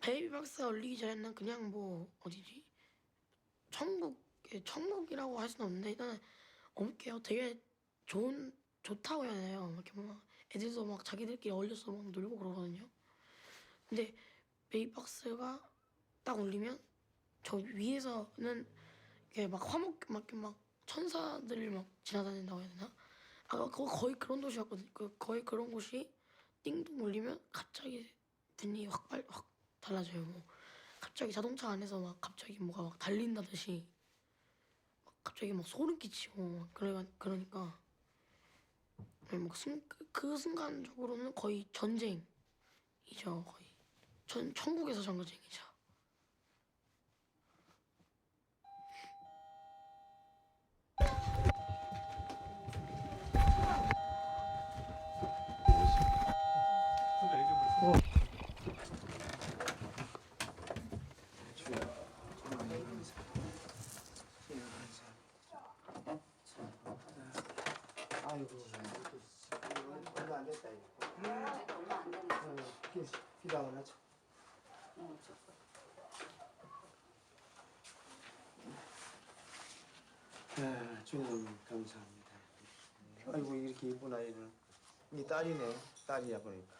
베이비박스가 올리기 전에는 그냥 뭐 어디지? 천국이라고 할 수는 없는데 일단은 엄게요. 되게 좋다고 해야 되나요? 이렇게 막 애들도 막 자기들끼리 어울려서 막 놀고 그러거든요. 근데 베이비박스가 딱 올리면 저 위에서는 이렇게 막 화목 막 천사들이 막 지나다닌다고 해야 되나? 그거 거의 그런 도시였거든요. 거의 그런 곳이 띵동 울리면 갑자기 분위기 확 달라져요. 뭐 갑자기 자동차 안에서 막 갑자기 뭐가 막 달린다듯이 막 갑자기 막 소름 끼치고 막 그러니까 그 순간적으로는 거의 전쟁이죠. 거의 천국에서 전쟁이죠. 아이고, 얼마 안 됐다, 이거. 얼마 안 됐네. 비가 오나 참. 주님, 감사합니다. 아이고, 이렇게 이쁜 아이는. 이 딸이네, 딸이야, 보니까.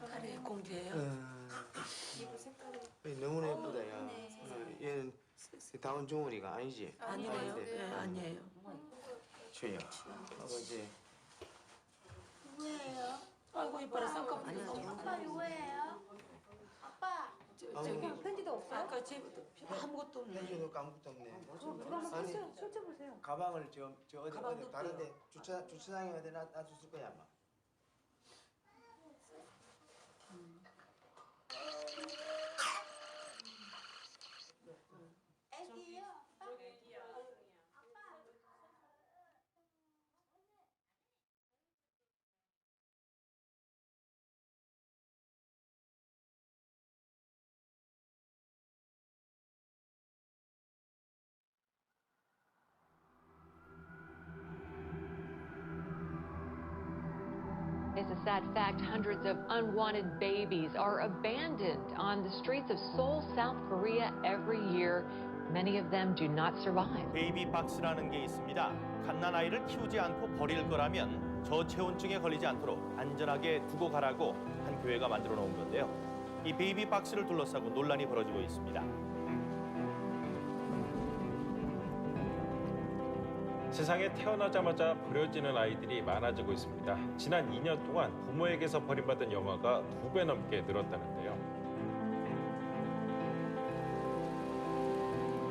딸이 공주예요? 너무나 예쁘다, 야. 얘는 다운 종원이가 아니지? 아니에요. 아닌데. 네, 아니에요. 주여, 아버지. 누구예요? 아이고 이뻐라 쌍꺼풀. 아니야. 아빠 누구예요? 아빠. 저기 편지도 없어요? 아까 집에도 아무것도 없네. 편지도 아무것도 없네. 누가 한번 아니, 펼쳐보세요. 가방을 저 가방도 어디 다른데 주차장에 어디 놔뒀을 거야 아마. 애기요? It's a sad fact, hundreds of unwanted babies are abandoned on the streets of Seoul, South Korea every year. Many of them do not survive. 베이비 박스라는 게 있습니다. 갓난 아이를 키우지 않고 버릴 거라면 저체온증에 걸리지 않도록 안전하게 두고 가라고 한 교회가 만들어 놓은 건데요. 이 베이비 박스를 둘러싸고 논란이 벌어지고 있습니다. 세상에 태어나자마자 버려지는 아이들이 많아지고 있습니다. 지난 2년 동안 부모에게서 버림받은 영아가 2배 넘게 늘었다는데요.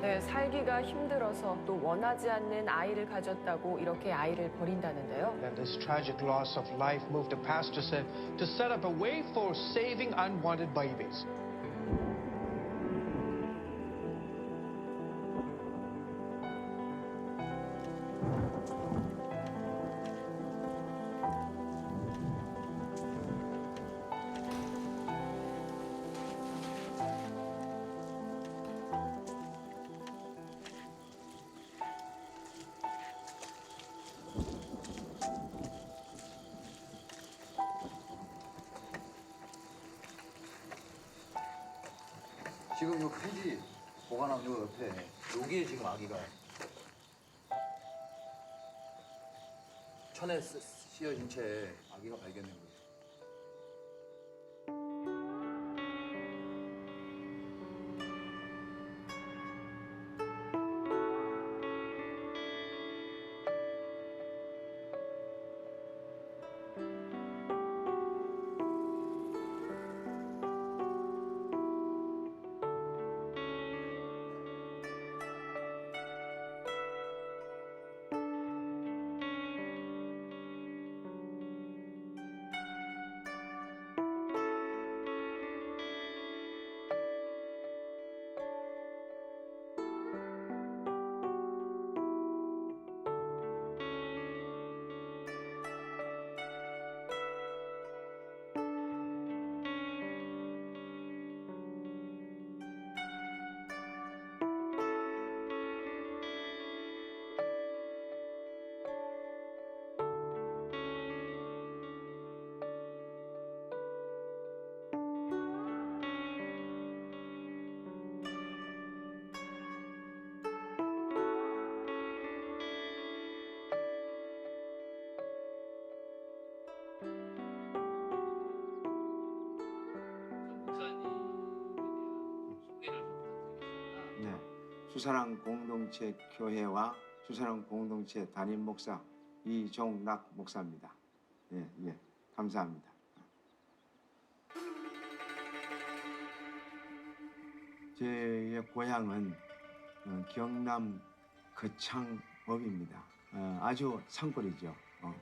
네, 살기가 힘들어서 또 원하지 않는 아이를 가졌다고 이렇게 아이를 버린다는데요. And this tragic loss of life moved the pastor said to set up a way for saving unwanted babies. 지금 요 편지 보관한 요 옆에 여기에 지금 아기가 천에 씌어진 채 아기가 발견된 거예요. 주사랑 공동체 교회와 주사랑 공동체 담임 목사 이종락 목사입니다. 예, 예, 감사합니다. 제 고향은 경남 거창읍입니다. 아주 산골이죠.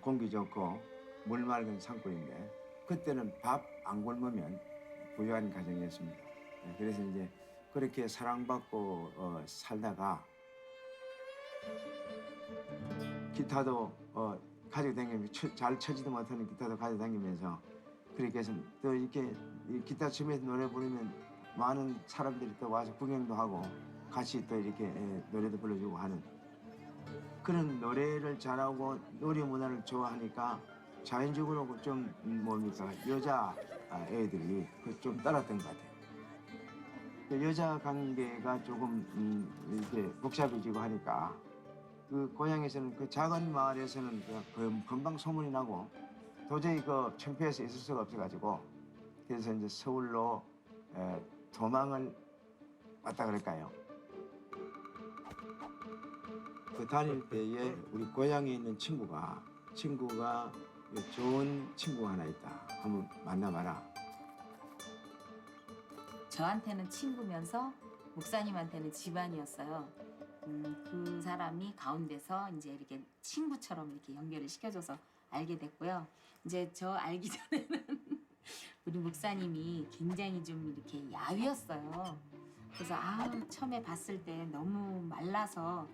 공기 좋고 물 맑은 산골인데 그때는 밥 안 굶으면 부유한 가정이었습니다. 그래서 이제 그렇게 사랑받고 살다가 기타도 가지고 다니면서 잘 쳐지도 못하는 기타도 가지고 다니면서 그렇게 해서 또 이렇게 이 기타 치면서 노래 부르면 많은 사람들이 또 와서 구경도 하고 같이 또 이렇게 노래도 불러주고 하는 그런 노래를 잘하고 노래 문화를 좋아하니까 자연적으로 좀 뭡니까 여자 애들이 좀 따랐던 것 같아요. 여자 관계가 조금 이렇게 복잡해지고 하니까 그 고향에서는 그 작은 마을에서는 그 금방 소문이 나고 도저히 그 창피해서 있을 수가 없어가지고 그래서 이제 서울로 도망을 왔다 그럴까요? 그 다닐 때에 우리 고향에 있는 친구가 좋은 친구가 하나 있다. 한번 만나봐라. 저한테는 친구면서 목사님한테는 집안이었어요. 그 사람이 가운데서 이제 이렇게 친구처럼 이렇게 연결을 시켜줘서 알게 됐고요. 이제 저 알기 전에는 우리 목사님이 굉장히 좀 이렇게 야위었어요. 그래서 처음에 봤을 때 너무 말라서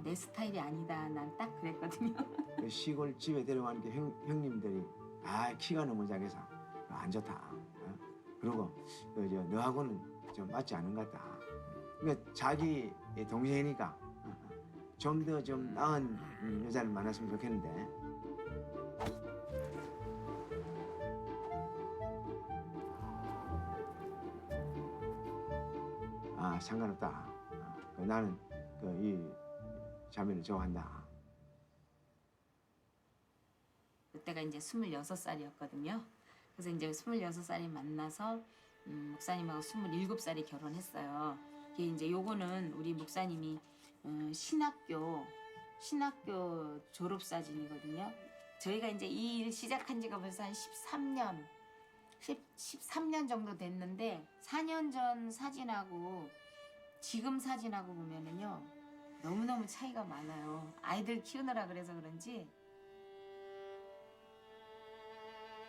내 스타일이 아니다. 난 딱 그랬거든요. 그 시골 집에 데려가는 게 형님들이 키가 너무 작아서 안 좋다. 그리고 너하고는 좀 맞지 않은 것 같다. 그러니까 자기 동생이니까 좀 더 좀 나은 여자를 만났으면 좋겠는데. 상관없다. 나는 이 자매를 좋아한다. 그때가 이제 26살이었거든요. 그래서 이제 26살이 만나서 목사님하고 27살이 결혼했어요. 이게 이제 요거는 우리 목사님이 신학교 졸업사진이거든요. 저희가 이제 이 일 시작한 지가 벌써 한 13년 정도 됐는데 4년 전 사진하고 지금 사진하고 보면은요 너무너무 차이가 많아요. 아이들 키우느라 그래서 그런지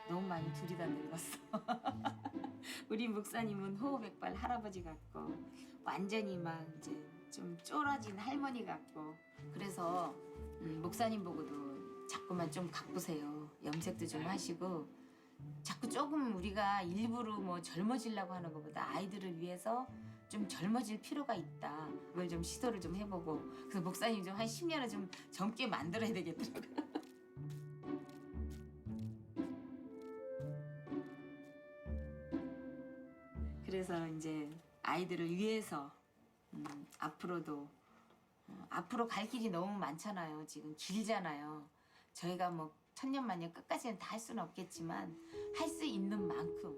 너무 많이 둘이 다 늙었어. 우리 목사님은 호호백발 할아버지 같고 완전히 막 이제 좀 쫄아진 할머니 같고 그래서 목사님 보고도 자꾸만 좀 가꾸세요. 염색도 좀 하시고 자꾸 조금 우리가 일부러 뭐 젊어지려고 하는 것보다 아이들을 위해서 좀 젊어질 필요가 있다. 그걸 좀 시도를 좀 해보고 그래서 목사님 좀 한 10년을 좀 젊게 만들어야 되겠더라고요. 그래서 이제 아이들을 위해서 앞으로도 앞으로 갈 길이 너무 많잖아요. 지금 길잖아요. 저희가 뭐 천년만년 끝까지는 다 할 수는 없겠지만 할 수 있는 만큼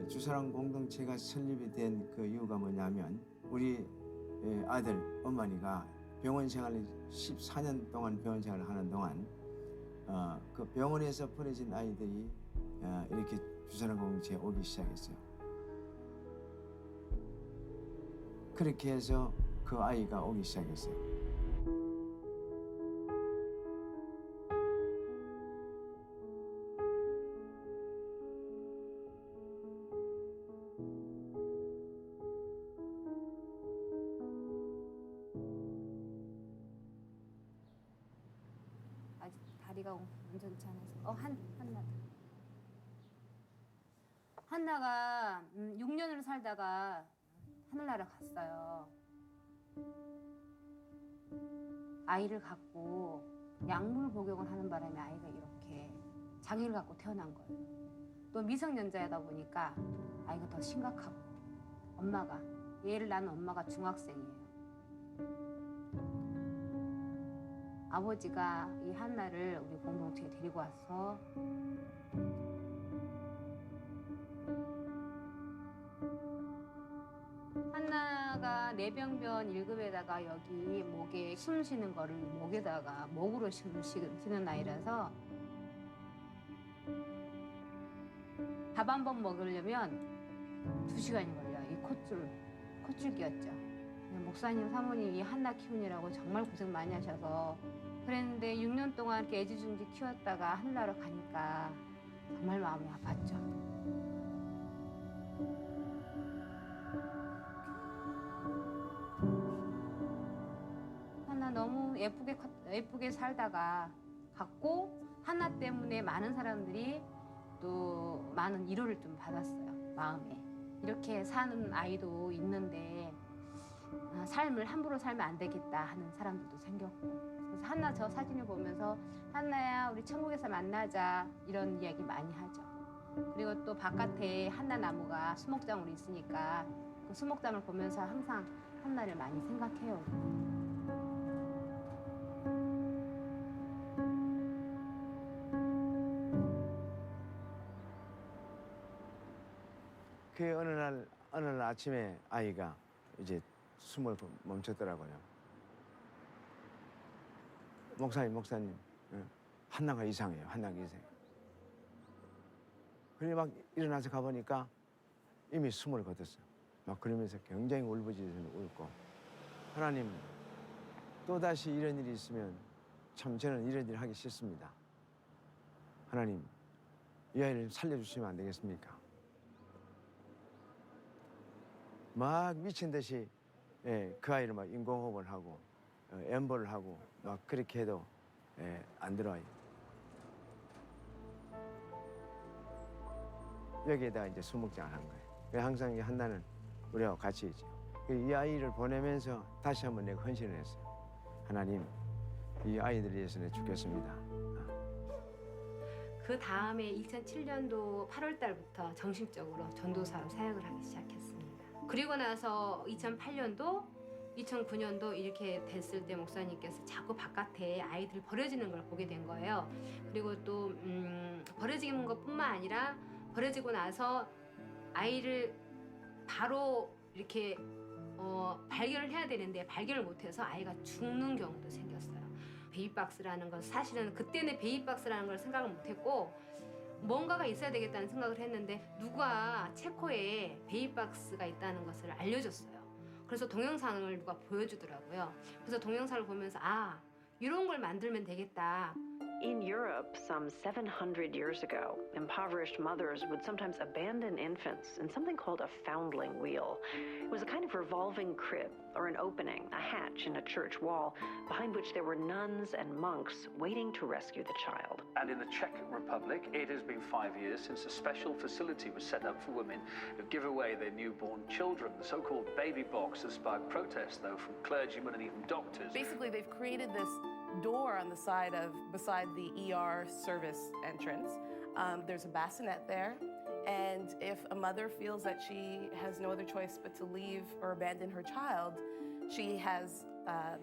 주사랑 공동체가 설립이 된 그 이유가 뭐냐면 우리 아들 어머니가 병원 생활을 14년 동안 병원 생활을 하는 동안 그 병원에서 버려진 아이들이 이렇게 주사랑 공동체에 오기 시작했어요. 그렇게 해서 그 아이가 오기 시작했어요. 아직 다리가 완전치 않아서 한나 한나가 6년을 살다가 하늘나라 갔어요. 아이를 갖고 약물 복용을 하는 바람에 아이가 이렇게 장애를 갖고 태어난 거예요. 또 미성년자이다 보니까 아이가 더 심각하고 엄마가 얘를 낳은 엄마가 중학생이에요. 아버지가 이 한나를 우리 공동체에 데리고 와서 한나가 뇌병변 1급에다가 여기 목에 숨 쉬는 거를 목에다가 목으로 쉬는 아이라서 밥 한 번 먹으려면 2시간이 걸려요. 이 콧줄 끼었죠. 목사님 사모님이 한나 키우느라고 정말 고생 많이 하셔서 그랬는데 6년 동안 이렇게 애지중지 키웠다가 하늘나라 가니까 정말 마음이 아팠죠. 한나 너무 예쁘게 살다가 갔고 한나 때문에 많은 사람들이 또 많은 위로를 좀 받았어요. 마음에. 이렇게 사는 아이도 있는데 삶을 함부로 살면 안 되겠다 하는 사람들도 생겼고 그래서 한나 저 사진을 보면서 한나야 우리 천국에서 만나자 이런 이야기 많이 하죠. 그리고 또 바깥에 한나 나무가 수목장으로 있으니까 그 수목장을 보면서 항상 한나를 많이 생각해요. 그 어느 날 아침에 아이가 이제 숨을 멈췄더라고요. 목사님, 한나가 이상해요. 한나가 이상해요. 그래 막 일어나서 가보니까 이미 숨을 거뒀어요. 막 그러면서 굉장히 울부짖으면서 울고 하나님 또다시 이런 일이 있으면 참 저는 이런 일 하기 싫습니다. 하나님 이 아이를 살려주시면 안 되겠습니까? 막 미친 듯이 그 아이를 막 인공호흡을 하고 엠볼을 하고 막 그렇게 해도 안 들어와요. 여기에다 이제 수목장을 한 거예요. 항상 한나는 우리하고 같이 있죠. 이 아이를 보내면서 다시 한번 내가 헌신을 했어요. 하나님, 이 아이들 위해서 내가 죽겠습니다. 그 다음에 2007년도 8월 달부터 정식적으로 전도사로 사역을 하기 시작했습니다. 그리고 나서 2008년도, 2009년도 이렇게 됐을 때 목사님께서 자꾸 바깥에 아이들이 버려지는 걸 보게 된 거예요. 그리고 또 버려지는 것뿐만 아니라 버려지고 나서 아이를 바로 이렇게 발견을 해야 되는데 발견을 못해서 아이가 죽는 경우도 생겼어요. 베이비박스라는 건 사실은 그때는 베이비박스라는 걸 생각을 못했고 뭔가가 있어야 되겠다는 생각을 했는데 누가 체코에 베이비박스가 있다는 것을 알려줬어요. 그래서 동영상을 누가 보여주더라고요. 그래서 동영상을 보면서 아, 이런 걸 만들면 되겠다. In Europe, some 700 years ago, impoverished mothers would sometimes abandon infants in something called a foundling wheel. It was a kind of revolving crib, or an opening, a hatch in a church wall, behind which there were nuns and monks waiting to rescue the child. And in the Czech Republic, it has been 5 years since a special facility was set up for women who give away their newborn children. The so-called baby box has sparked protests, though, from clergymen and even doctors. Basically, they've created this door on the side beside the ER service entrance. There's a bassinet there, and if a mother feels that she has no other choice but to leave or abandon her child, she has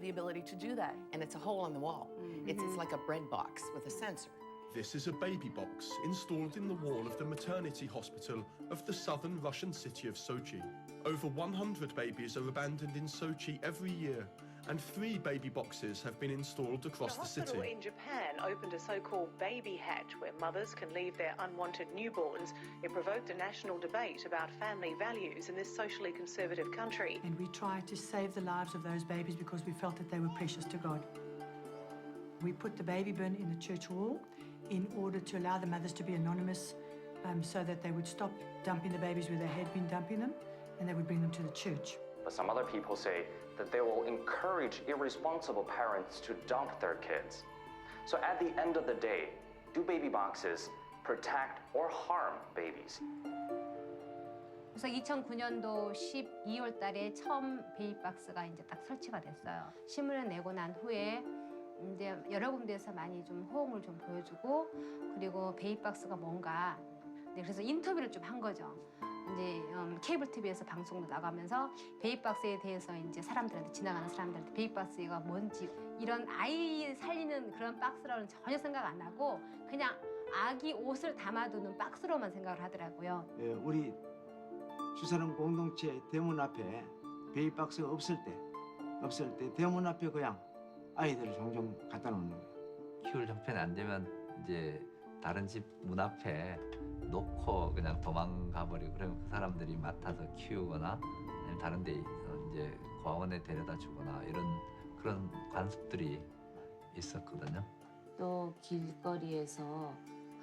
the ability to do that. And it's a hole in the wall. It's like a bread box with a sensor. This is a baby box installed in the wall of the maternity hospital of the southern Russian city of Sochi. Over 100 babies are abandoned in Sochi every year, and 3 baby boxes have been installed across the city. The hospital in Japan opened a so-called baby hatch where mothers can leave their unwanted newborns. It provoked a national debate about family values in this socially conservative country. And we tried to save the lives of those babies because we felt that they were precious to God. We put the baby bin in the church wall in order to allow the mothers to be anonymous so that they would stop dumping the babies where they had been dumping them and they would bring them to the church. But some other people say that they will encourage irresponsible parents to dump their kids. So at the end of the day, do baby boxes protect or harm babies? 그래서 2009년도 12월 달에 처음 베이비박스가 이제 딱 설치가 됐어요. 신문을 내고 난 후에 이제 여러 군데에서 많이 좀 호응을 좀 보여주고 그리고 베이박스가 뭔가 그래서 인터뷰를 좀 한 거죠. 이제 케이블 TV에서 방송도 나가면서 베이박스에 대해서 이제 사람들한테 지나가는 사람들한테 베이박스가 뭔지 이런 아이 살리는 그런 박스라고는 전혀 생각 안 하고 그냥 아기 옷을 담아두는 박스로만 생각을 하더라고요. 예, 우리 주사람 공동체 대문 앞에 베이박스가 없을 때 대문 앞에 그냥 아이들을 종종 갖다 놓는 거예요. 키울 형편이 안 되면 이제 다른 집 문 앞에 놓고 그냥 도망가 버리고 그러면 그 사람들이 맡아서 키우거나 아니면 다른 데 이제 고아원에 데려다 주거나 이런 그런 관습들이 있었거든요. 또 길거리에서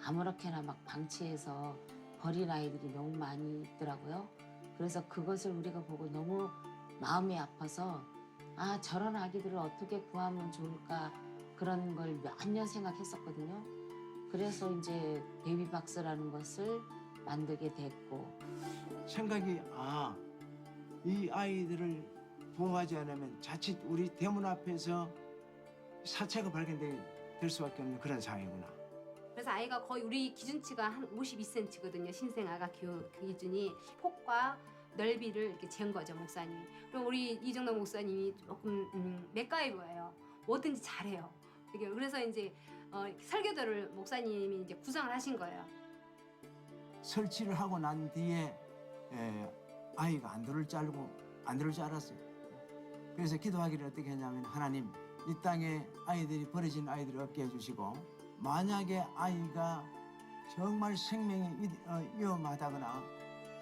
아무렇게나 막 방치해서 버린 아이들이 너무 많이 있더라고요. 그래서 그것을 우리가 보고 너무 마음이 아파서 아 저런 아기들을 어떻게 구하면 좋을까 그런 걸 몇 년 생각했었거든요. 그래서 이제 베이비박스라는 것을 만들게 됐고 생각이 이 아이들을 보호하지 않으면 자칫 우리 대문 앞에서 사체가 발견될 수밖에 없는 그런 상황이구나. 그래서 아이가 거의 우리 기준치가 한 52cm거든요. 신생아가 그 기준이 폭과 넓이를 이렇게 재은 거죠, 목사님이. 그럼 우리 이정도 목사님이 조금 맥가이버예요. 뭐든지 잘해요. 그래서 이제 설교도를 목사님이 이제 구성을 하신 거예요. 설치를 하고 난 뒤에 아이가 안 들을 줄 알았어요. 그래서 기도하기를 어떻게 했냐면 하나님 이 땅에 아이들이 버려진 아이들을 없게 해주시고 만약에 아이가 정말 생명이 위험하다거나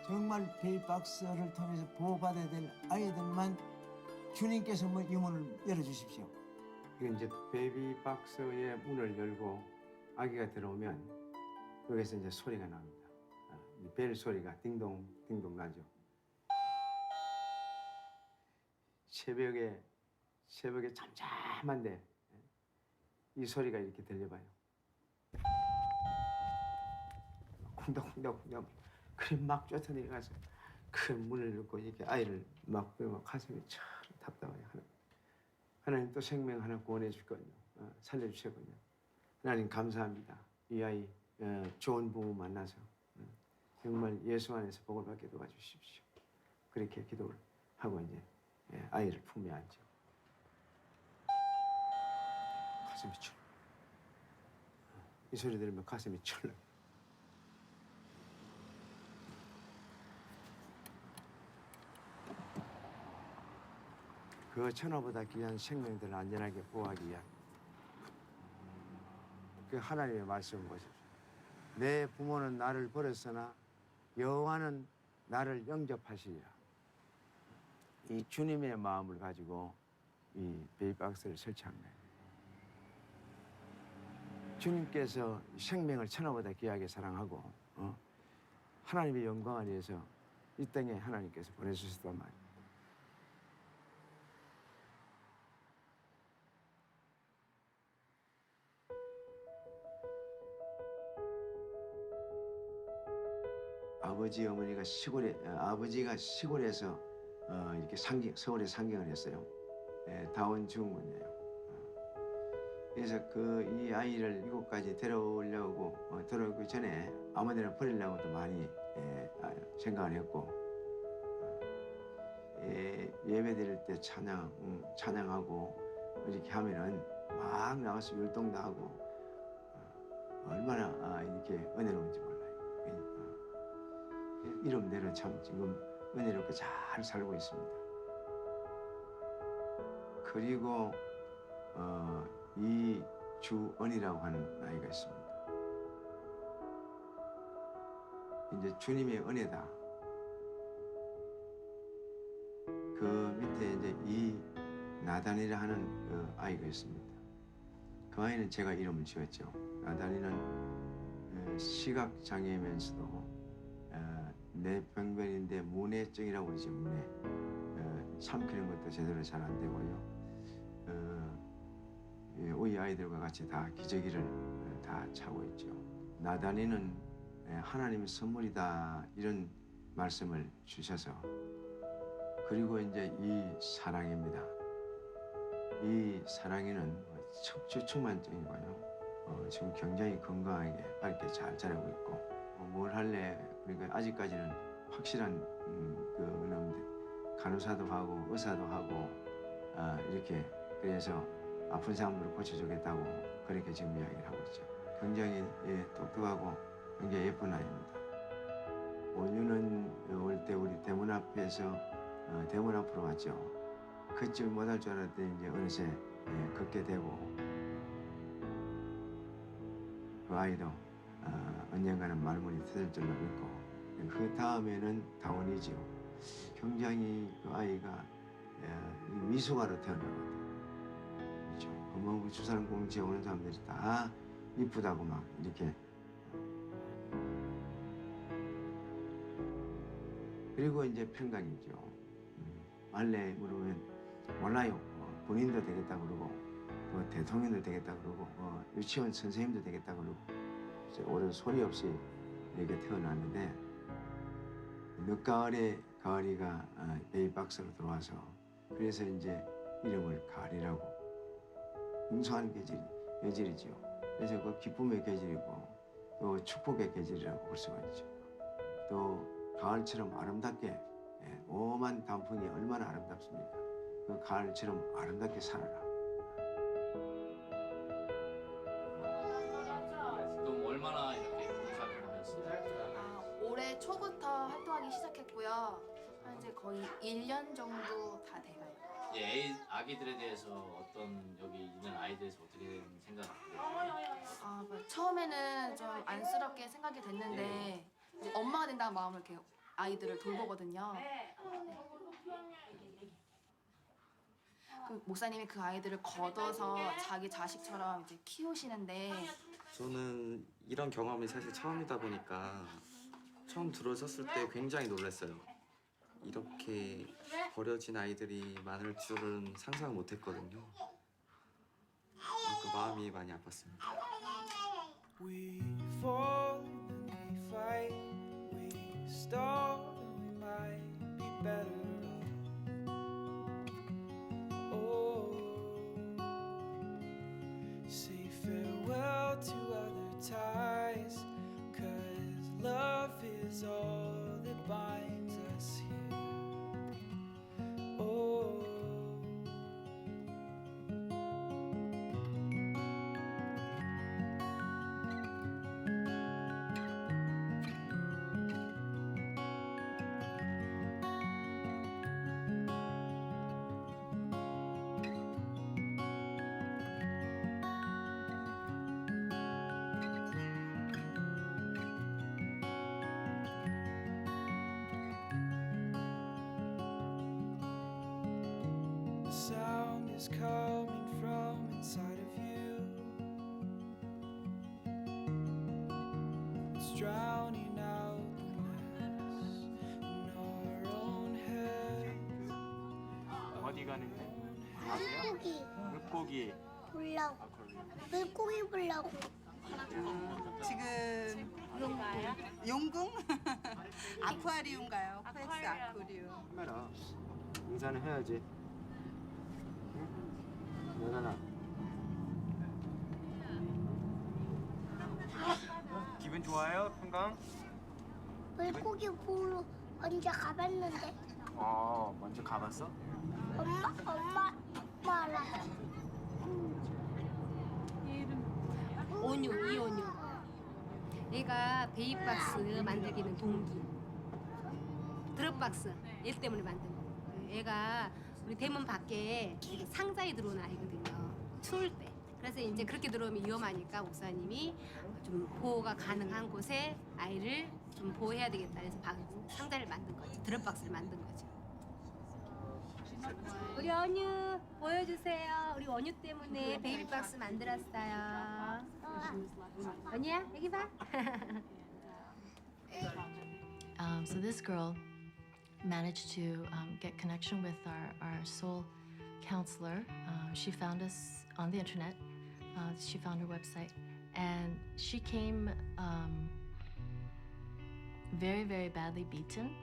정말 베이박스를 통해서 보호받아야 될 아이들만 주님께서 이 문을 열어주십시오. 이제 베이비박스의 문을 열고 아기가 들어오면 여기서 이제 소리가 납니다. 벨 소리가 딩동 딩동 나죠. 새벽에 잠잠한데 이 소리가 이렇게 들려봐요. 쿵덕쿵덕쿵덕. 그래 막 쫓아내려가서 그 문을 열고 이렇게 아이를 막 빼면 가슴이 참 답답해요. 하나님 또 생명 하나 구원해 줄 거냐, 살려주시거든요. 하나님 감사합니다. 이 아이 좋은 부모 만나서 정말 예수 안에서 복을 받게 도와주십시오. 그렇게 기도를 하고 이제 아이를 품에 안죠. 가슴이 철. 이 소리 들으면 가슴이 철러. 그 천하보다 귀한 생명들을 안전하게 보호하기 위한 그 하나님의 말씀을 보십시오. 내 부모는 나를 버렸으나 여호와는 나를 영접하시리라. 이 주님의 마음을 가지고 이 베이박스를 설치한 거예요. 주님께서 생명을 천하보다 귀하게 사랑하고 하나님의 영광을 위해서 이 땅에 하나님께서 보내주셨단 말이에요. 아버지 어머니가 아버지가 시골에서 이렇게 서울에 상경을 했어요. 다운 증후군이에요. 그래서 이 아이를 이곳까지 들어오기 전에 아무데나 버리려고도 많이 생각을 했고 예배 드릴 때 찬양하고 이렇게 하면은 막 나가서 율동도 하고 얼마나 이렇게 은혜로운지 몰라요. 이름대로 참 지금 은혜롭게 잘 살고 있습니다. 그리고 이주언이라고 하는 아이가 있습니다. 이제 주님의 은혜다. 그 밑에 이제 나단이라 하는 그 아이가 있습니다. 그 아이는 제가 이름을 지었죠. 나단이는 시각장애면서도 뇌병변인데 문해증이라고 그러죠. 문해. 삼키는 것도 제대로 잘 안 되고요. 우리 아이들과 같이 다 기저귀를 다 차고 있죠. 나단이는 하나님의 선물이다 이런 말씀을 주셔서 그리고 이제 이 사랑입니다. 이 사랑이는 척추 측만증이고요. 지금 굉장히 건강하게 밝게 잘 자라고 있고 뭘 할래? 그러니까 아직까지는 확실한 간호사도 하고 의사도 하고 이렇게 그래서 아픈 사람들을 고쳐주겠다고 그렇게 지금 이야기를 하고 있죠. 굉장히 똑똑하고 굉장히 예쁜 아이입니다. 원유는 올 때 우리 대문 앞에서 대문 앞으로 왔죠. 걷지 못할 줄 알았더니 이제 어느새 걷게 되고 그 아이도 언젠가는 말문이 트질 줄로 믿고 그 다음에는 다원이지요. 굉장히 그 아이가 미숙아로 태어나거든요. 그렇죠. 뭐 주산공지에 오는 사람들이 다 이쁘다고 막 이렇게. 그리고 이제 평강이죠. 말래 물으면 몰라요. 본인도 되겠다 그러고 또 대통령도 되겠다 그러고 유치원 선생님도 되겠다 그러고 이제 올해 소리 없이 이렇게 태어났는데 늦가을에 가을이가 베이비박스로 들어와서 그래서 이제 이름을 가을이라고 웅성한 계절이지요. 그래서 그 기쁨의 계절이고 또 축복의 계절이라고 볼 수가 있죠. 또 가을처럼 아름답게 오만 단풍이 얼마나 아름답습니까? 그 가을처럼 아름답게 살아라. 그럼 얼마나 이렇게 봉사를 하셨어요? 올해 초부터 활동하기 시작했고요. 현재 거의 1년 정도 다 돼가요. 아기들에 대해서 어떤 여기 있는 아이들에 대해서 어떻게 생각하세요? 처음에는 좀 안쓰럽게 생각이 됐는데 엄마가 된다는 마음으로 이렇게 아이들을 돌보거든요. 그 목사님이 그 아이들을 걷어서 자기 자식처럼 이제 키우시는데 저는 이런 경험이 사실 처음이다 보니까 처음 들어섰을 때 굉장히 놀랐어요. 이렇게 버려진 아이들이 많을 줄은 상상 못했거든요. 그 마음이 많이 아팠습니다. We fall and we fight, we stall and we might be better off. Oh, say farewell to other ties, 'cause love is all that binds us here. Oh. The sound is coming from inside of you. It's drowning out the mess in our own heads. 어디 가는데? 아세요? 물고기 물고기. 보려고 물고기 보려고 지금 용궁? 아쿠아리움가요? 코엑스 아쿠아리움. 카메라 인사는 해야지. 연아나 기분 좋아요, 평강? 물고기 보러 언제 가봤는데 먼저 가봤어? 엄마랑 온유, 이온유. 얘가 베이박스 만들기는 동기. 드롭박스 얘 때문에 만든 거. 얘가 우리 대문 밖에 이렇게 상자에 들어오는 아이거든요. 추울 때. 그래서 이제 그렇게 들어오면 위험하니까 목사님이 좀 보호가 가능한 곳에 아이를 좀 보호해야 되겠다 해서 상자를 만든 거죠. 드롭박스를 만든 거죠. 우리 원유 보여주세요. 우리 원유 때문에 베이비박스 만들었어요. 원유야 여기 봐. So this girl managed to get connection with our soul counselor. She found us on the internet. She found her website, and she came very, very badly beaten.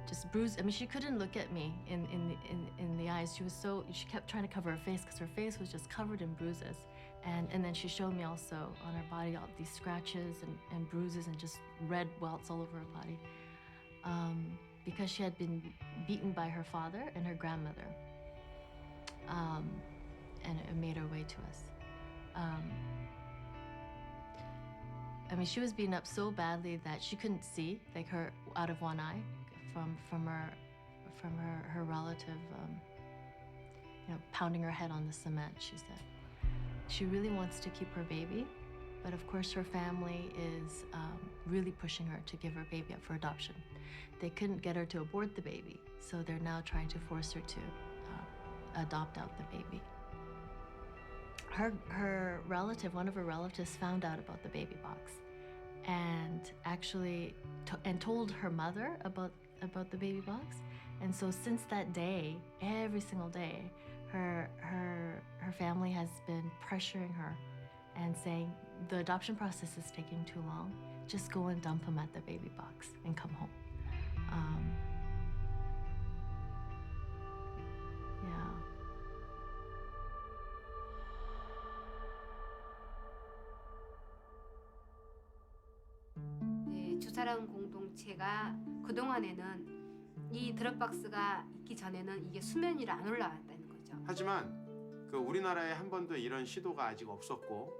just bruised. I mean, she couldn't look at me in the eyes. She kept trying to cover her face because her face was just covered in bruises. And then she showed me also on her body all these scratches and bruises and just red welts all over her body. Because she had been beaten by her father and her grandmother. And it made her way to us. I mean, she was beaten up so badly that she couldn't see, like her out of one eye, from her relative, pounding her head on the cement. She said she really wants to keep her baby, but of course her family is really pushing her to give her baby up for adoption. They couldn't get her to abort the baby, so they're now trying to force her to adopt out the baby. Her relative, one of her relatives, found out about the baby box, and actually told her mother about the baby box. And so since that day, every single day, her family has been pressuring her and saying the adoption process is taking too long. Just go and dump him at the baby box and come home. Yeah. 네, 주사랑 공동체가 그동안에는 이 드롭박스가 있기 전에는 이게 수면 위로 안 올라왔다는 거죠. 하지만 그 우리나라에 한 번도 이런 시도가 아직 없었고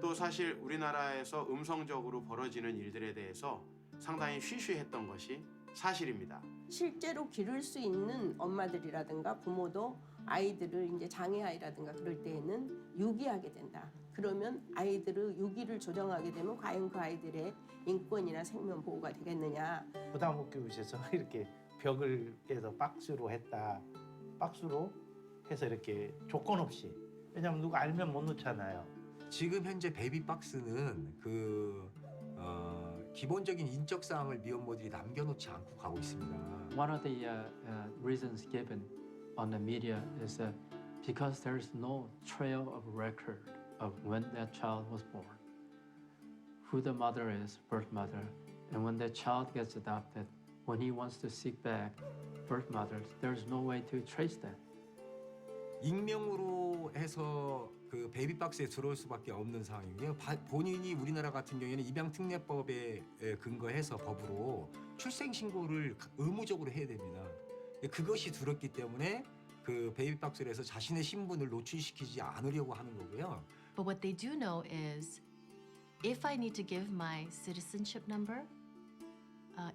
또 사실 우리나라에서 음성적으로 벌어지는 일들에 대해서 상당히 쉬쉬했던 것이 사실입니다. 실제로 기를 수 있는 엄마들이라든가 부모도 아이들을 이제 장애아이라든가 그럴 때에는 유기하게 된다. 그러면 아이들의 유기를 조정하게 되면 과연 그 아이들의 인권이나 생명 보호가 되겠느냐. 부담업교육에서 이렇게 벽을 깨서 박스로 했다. 박스로 해서 이렇게 조건 없이. 왜냐하면 누가 알면 못 놓잖아요. 지금 현재 베이비박스는 기본적인 인적 사항을 미혼모들이 남겨놓지 않고 가고 있습니다. One of the reasons given on the media is because there is no trail of record of when that child was born, who the mother is, birth mother, and when the child gets adopted, when he wants to seek back birth mothers, there's no way to trace that. 익명으로 해서 그 베이비박스에 들어올 수밖에 없는 상황이고요. 본인이 우리나라 같은 경우에는 입양특례법에 근거해서 법으로 출생신고를 의무적으로 해야 됩니다. 그것이 두렵기 때문에 그 베이비박스를 해서 자신의 신분을 노출시키지 않으려고 하는 거고요. But what they do know is, if I need to give my citizenship number,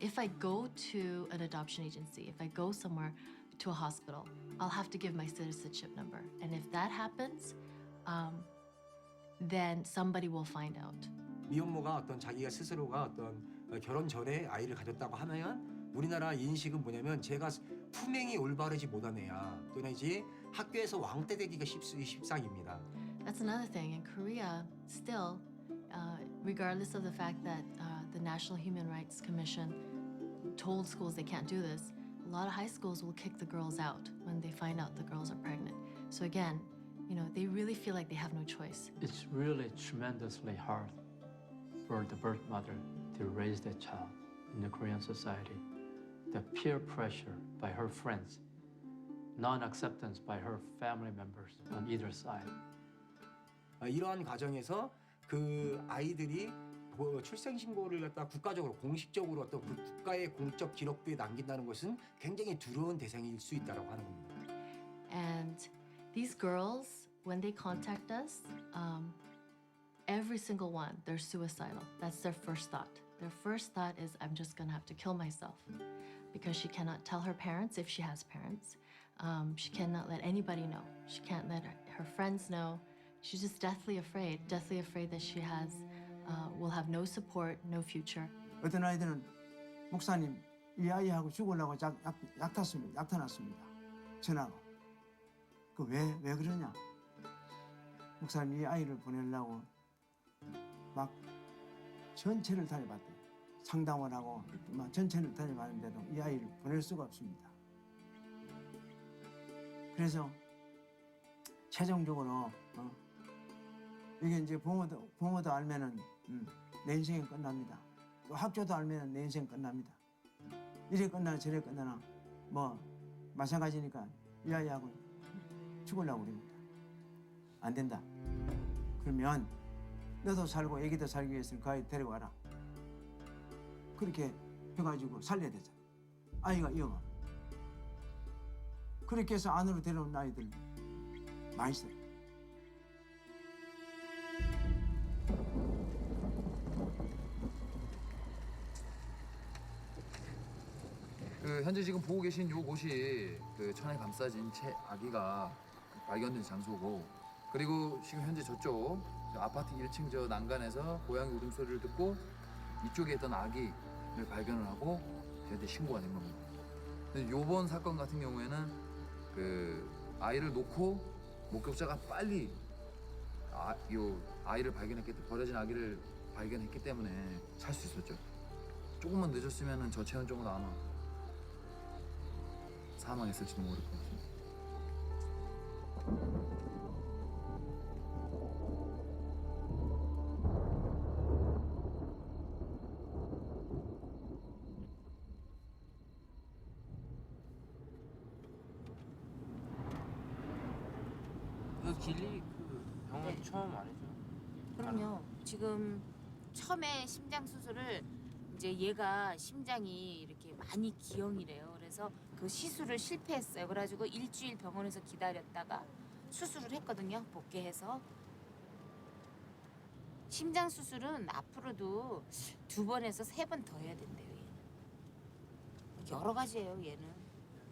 if I go to an adoption agency, if I go somewhere to a hospital, I'll have to give my citizenship number. And if that happens, then somebody will find out. 미혼모가 어떤 자기가 스스로가 어떤 결혼 전에 아이를 가졌다고 하면 우리나라 인식은 뭐냐면 제가 품행이 올바르지 못한 애야. 또는 이제 학교에서 왕따 되기가 십상입니다. That's another thing. In Korea, still, regardless of the fact that the National Human Rights Commission told schools they can't do this, a lot of high schools will kick the girls out when they find out the girls are pregnant. So again, they really feel like they have no choice. It's really tremendously hard for the birth mother to raise that child in the Korean society. The peer pressure by her friends, non-acceptance by her family members on either side. 이러한 과정에서 그 아이들이 출생신고를 갖다 국가적으로 공식적으로 어떤 그 국가의 공적 기록부에 남긴다는 것은 굉장히 두려운 대상일 수 있다고 하는 겁니다. And these girls, when they contact us, every single one, they're suicidal. That's their first thought. Their first thought is, I'm just gonna have to kill myself, because she cannot tell her parents if she has parents. She cannot let anybody know. She can't let her friends know. She's just deathly afraid that she will have no support, no future. 어떤 아이들은 목사님, 이 아이하고 죽으려고 약타났습니다. 전화로. 왜 그러냐? 목사님, 이 아이를 보내려고 막 전체를 다녀봤대요. 상담을 하고 막 전체를 다녀봤는데도 이 아이를 보낼 수가 없습니다. 그래서 최종적으로 이게 이제 부모도 알면은 내 인생이 끝납니다. 또 학교도 알면 내 인생 끝납니다. 이래 끝나나 저래 끝나나 뭐 마찬가지니까 이아이하고 죽으려고 그럽니다. 안 된다. 그러면 너도 살고 애기도 살기 위해서는 그 아이 데려와라. 그렇게 해가지고 살려야 되잖아. 아이가 이어가. 그렇게 해서 안으로 데려온 아이들 많이 있어요. 그 현재 지금 보고 계신 요곳이 그 천에 감싸진 채 아기가 발견된 장소고, 그리고 지금 현재 저쪽 저 아파트 1층 저 난간에서 고양이 울음소리를 듣고 이쪽에 있던 아기를 발견을 하고 저한테 신고가 된 겁니다. 근데 요번 사건 같은 경우에는 그 아이를 놓고 목격자가 빨리 요 아이를 발견했기 때문에, 버려진 아기를 발견했기 때문에 살 수 있었죠. 조금만 늦었으면은 저 체온적으로 아마 사망했을지도 모를 것 같습니다. 그 길리 그 병원 처음 아니죠? 그럼요. 지금 처음에 심장 수술을 이제 얘가 심장이 이렇게 많이 기형이래요. 그래서 그 시술을 실패했어요. 그래가지고 일주일 병원에서 기다렸다가 수술을 했거든요. 복귀해서. 심장 수술은 앞으로도 2번에서 3번 더 해야 된대요. 얘는. 여러 가지예요. 얘는.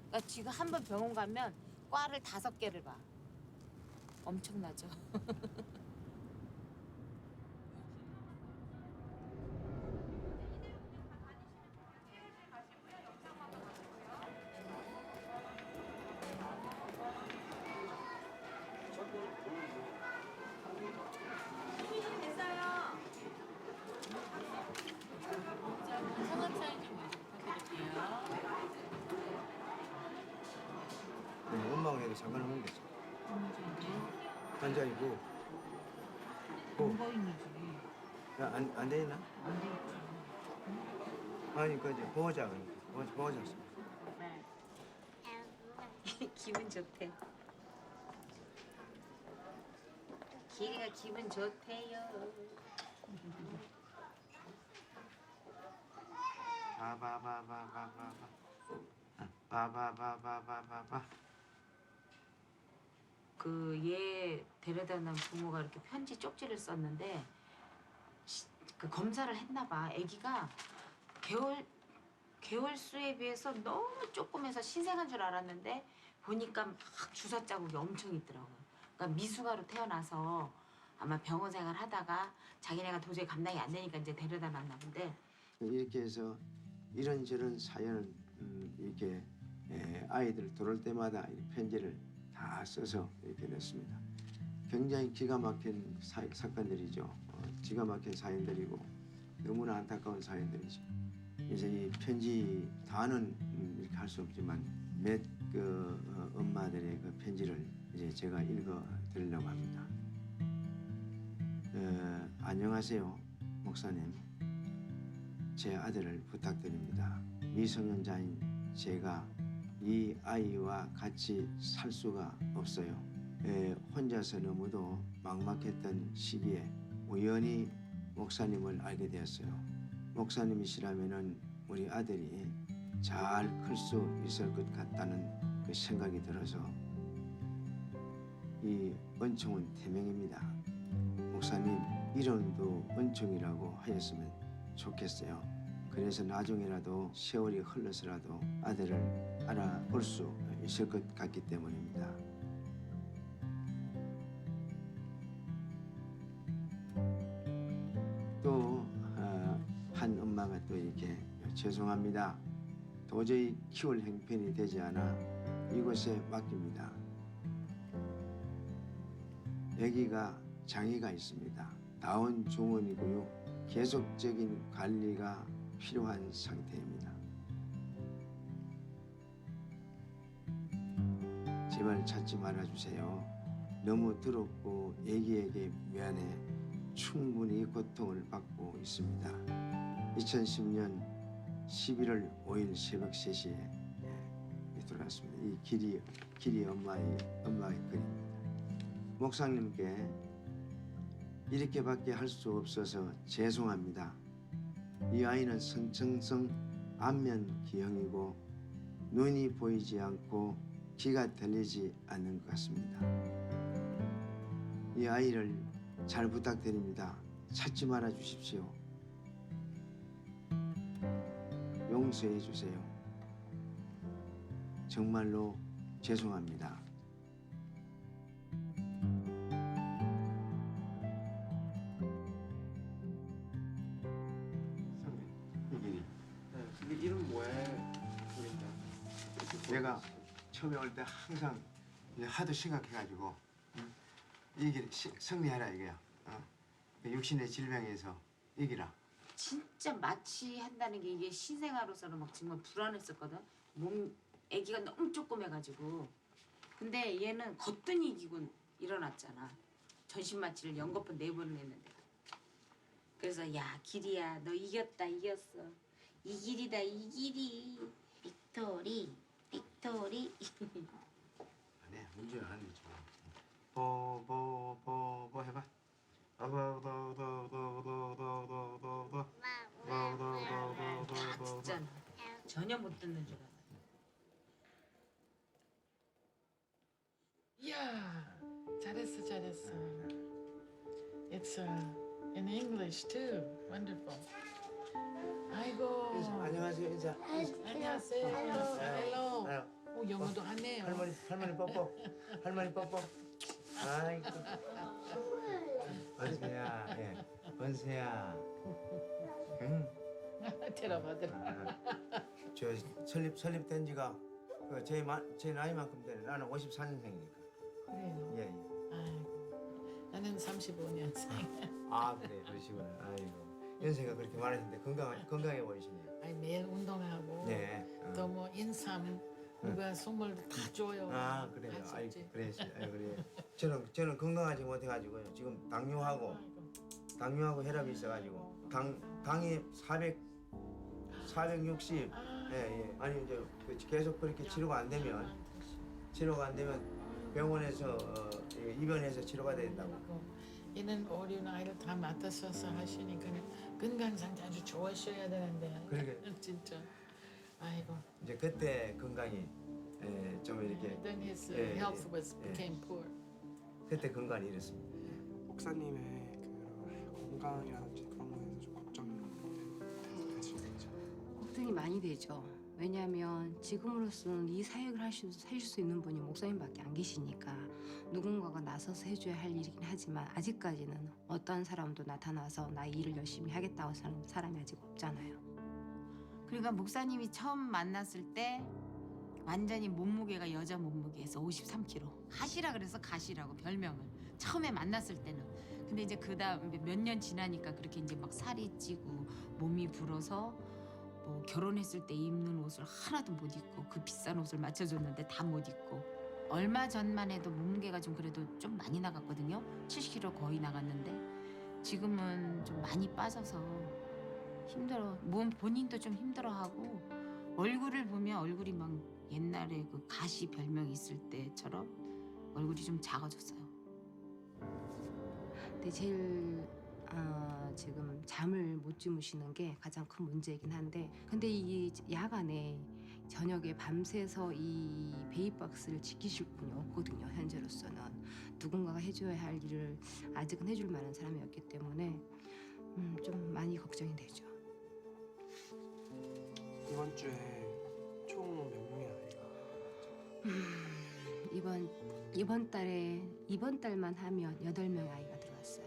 그러니까 지금 한 번 병원 가면 과를 5개를 봐. 엄청나죠. 엄마가 해도 상관없는 거죠. 앉아있고. 안 되나? 안 되겠지. 아니 그지 보호자 보호자. 기분 좋대. 기리가 기분 좋대요. 바바바바바바. 그 얘 데려다 놓은 부모가 이렇게 편지 쪽지를 썼는데 그 검사를 했나 봐. 아기가 개월 수에 비해서 너무 조금해서 신생한 줄 알았는데 보니까 막 주사 자국이 엄청 있더라고요. 그러니까 미숙아로 태어나서 아마 병원 생활 하다가 자기네가 도저히 감당이 안 되니까 이제 데려다 놨나 본데. 이렇게 해서 이런저런 사연을 이렇게 아이들 들어올 때마다 이 편지를 다 써서 이렇게 냈습니다. 굉장히 기가 막힌 사건들이죠. 기가 막힌 사연들이고 너무나 안타까운 사연들이죠. 그래서 이 편지 다는 이렇게 할 수 없지만 몇 그 엄마들의 그 편지를 이제 제가 읽어 드리려고 합니다. 안녕하세요, 목사님. 제 아들을 부탁드립니다. 미성년자인 제가 이 아이와 같이 살 수가 없어요. 혼자서 너무도 막막했던 시기에 우연히 목사님을 알게 되었어요. 목사님이시라면은 우리 아들이 잘 클 수 있을 것 같다는 그 생각이 들어서 이 은총은 태명입니다. 목사님 이름도 은총이라고 하였으면 좋겠어요. 그래서 나중에라도 세월이 흘러서라도 아들을 알아볼 수 있을 것 같기 때문입니다. 또 한 엄마가 또 이렇게 죄송합니다. 도저히 키울 형편이 되지 않아 이곳에 맡깁니다. 아기가 장애가 있습니다. 다운 증후군이고요. 계속적인 관리가 필요한 상태입니다. 제발 찾지 말아주세요. 너무 더럽고 아기에게 미안해 충분히 고통을 받고 있습니다. 2010년 11월 5일 새벽 3시에 돌아왔습니다. 이 길이 엄마의 글입니다. 목사님께 이렇게밖에 할 수 없어서 죄송합니다. 이 아이는 선천성 안면 기형이고 눈이 보이지 않고 귀가 들리지 않는 것 같습니다. 이 아이를 잘 부탁드립니다. 찾지 말아 주십시오. 용서해 주세요. 정말로 죄송합니다. 이게 이름 뭐예요? 얘가 처음에 올 때 항상 이제 하도 심각해가지고 이길 승리하라 이거야. 육신의 질병에서 이기라. 진짜 마취한다는 게 이게 신생아로서는 막 정말 불안했었거든. 몸 아기가 너무 조그매가지고. 근데 얘는 거뜬히 이기고 일어났잖아. 전신 마취를 연거푸 4번을 했는데. 그래서 야 길이야 너 이겼다 이겼어. 이 길이다 이 길이. 빅토리 빅토리. 아니야 문제는 안 되지. 보 해봐. 다 듣잖아. 전혀 못 듣는 줄 알아. Yeah, 잘했어, 잘했어. It's in English too. Wonderful. 아이고. 안녕하세요 인사. 안녕하세요. Hello. 오 영어도 하네요. 할머니 뽀뽀. 할머니 뽀뽀. 아이고. 원세야, 예, 원세야. 응. 들어봐. 저 설립된 지가 제 나이만큼 되네. 나는 54년생이니까. 그래요. 예. 아이고. 나는 35년생. 아 그래 그러시구나. 아이고 연세가 그렇게 많으신데 건강해 보이시네요. 아니 매일 운동하고. 네. 또 뭐 인삼 누가 선물 다 줘요. 아 그래요. 할 수 아이 있지. 그래. 저는 건강하지 못해가지고요. 지금 당뇨하고 혈압이 있어가지고 당이 460. 예. 아니 이제 계속 그렇게 치료가 안 되면 병원에서 입원해서 치료가 된다고. 얘는 어린 아이를 다 맡아서서 하시니까 건강 상태 아주 좋으셔야 되는데. 그러게. 진짜. 아이고. 이제 그때 건강이 좀 이렇게. Then his health became poor. 그때 건강이 이랬습니다. 목사님의 그 건강이라든지 그런 거에서 좀 걱정이 되시죠? 걱정이 많이 되죠. 왜냐하면 지금으로서는 이 사역을 하실 수 있는 분이 목사님밖에 안 계시니까 누군가가 나서서 해줘야 할 일이긴 하지만 아직까지는 어떤 사람도 나타나서 나 일을 열심히 하겠다고 하는 사람이 아직 없잖아요. 그러니까 목사님이 처음 만났을 때 완전히 몸무게가 여자 몸무게에서 53kg. 가시라 그래서 가시라고 별명을. 처음에 만났을 때는. 근데 이제 그다음 몇 년 지나니까 그렇게 이제 막 살이 찌고 몸이 불어서 뭐 결혼했을 때 입는 옷을 하나도 못 입고 그 비싼 옷을 맞춰줬는데 다 못 입고 얼마 전만 해도 몸무게가 좀 그래도 좀 많이 나갔거든요. 70kg 거의 나갔는데 지금은 좀 많이 빠져서 힘들어. 몸 본인도 좀 힘들어하고 얼굴을 보면 얼굴이 막 옛날에 그 가시 별명 있을 때처럼 얼굴이 좀 작아졌어요. 근데 제일 지금 잠을 못 주무시는 게 가장 큰 문제이긴 한데 근데 이 야간에 저녁에 밤새서 이 베이박스를 지키실 분이 없거든요. 현재로서는 누군가가 해줘야 할 일을 아직은 해줄 만한 사람이 없기 때문에 좀 많이 걱정이 되죠. 이번 주에 총 몇 명의 아이가? 이번 달만 하면 8명의 아이가 들어왔어요.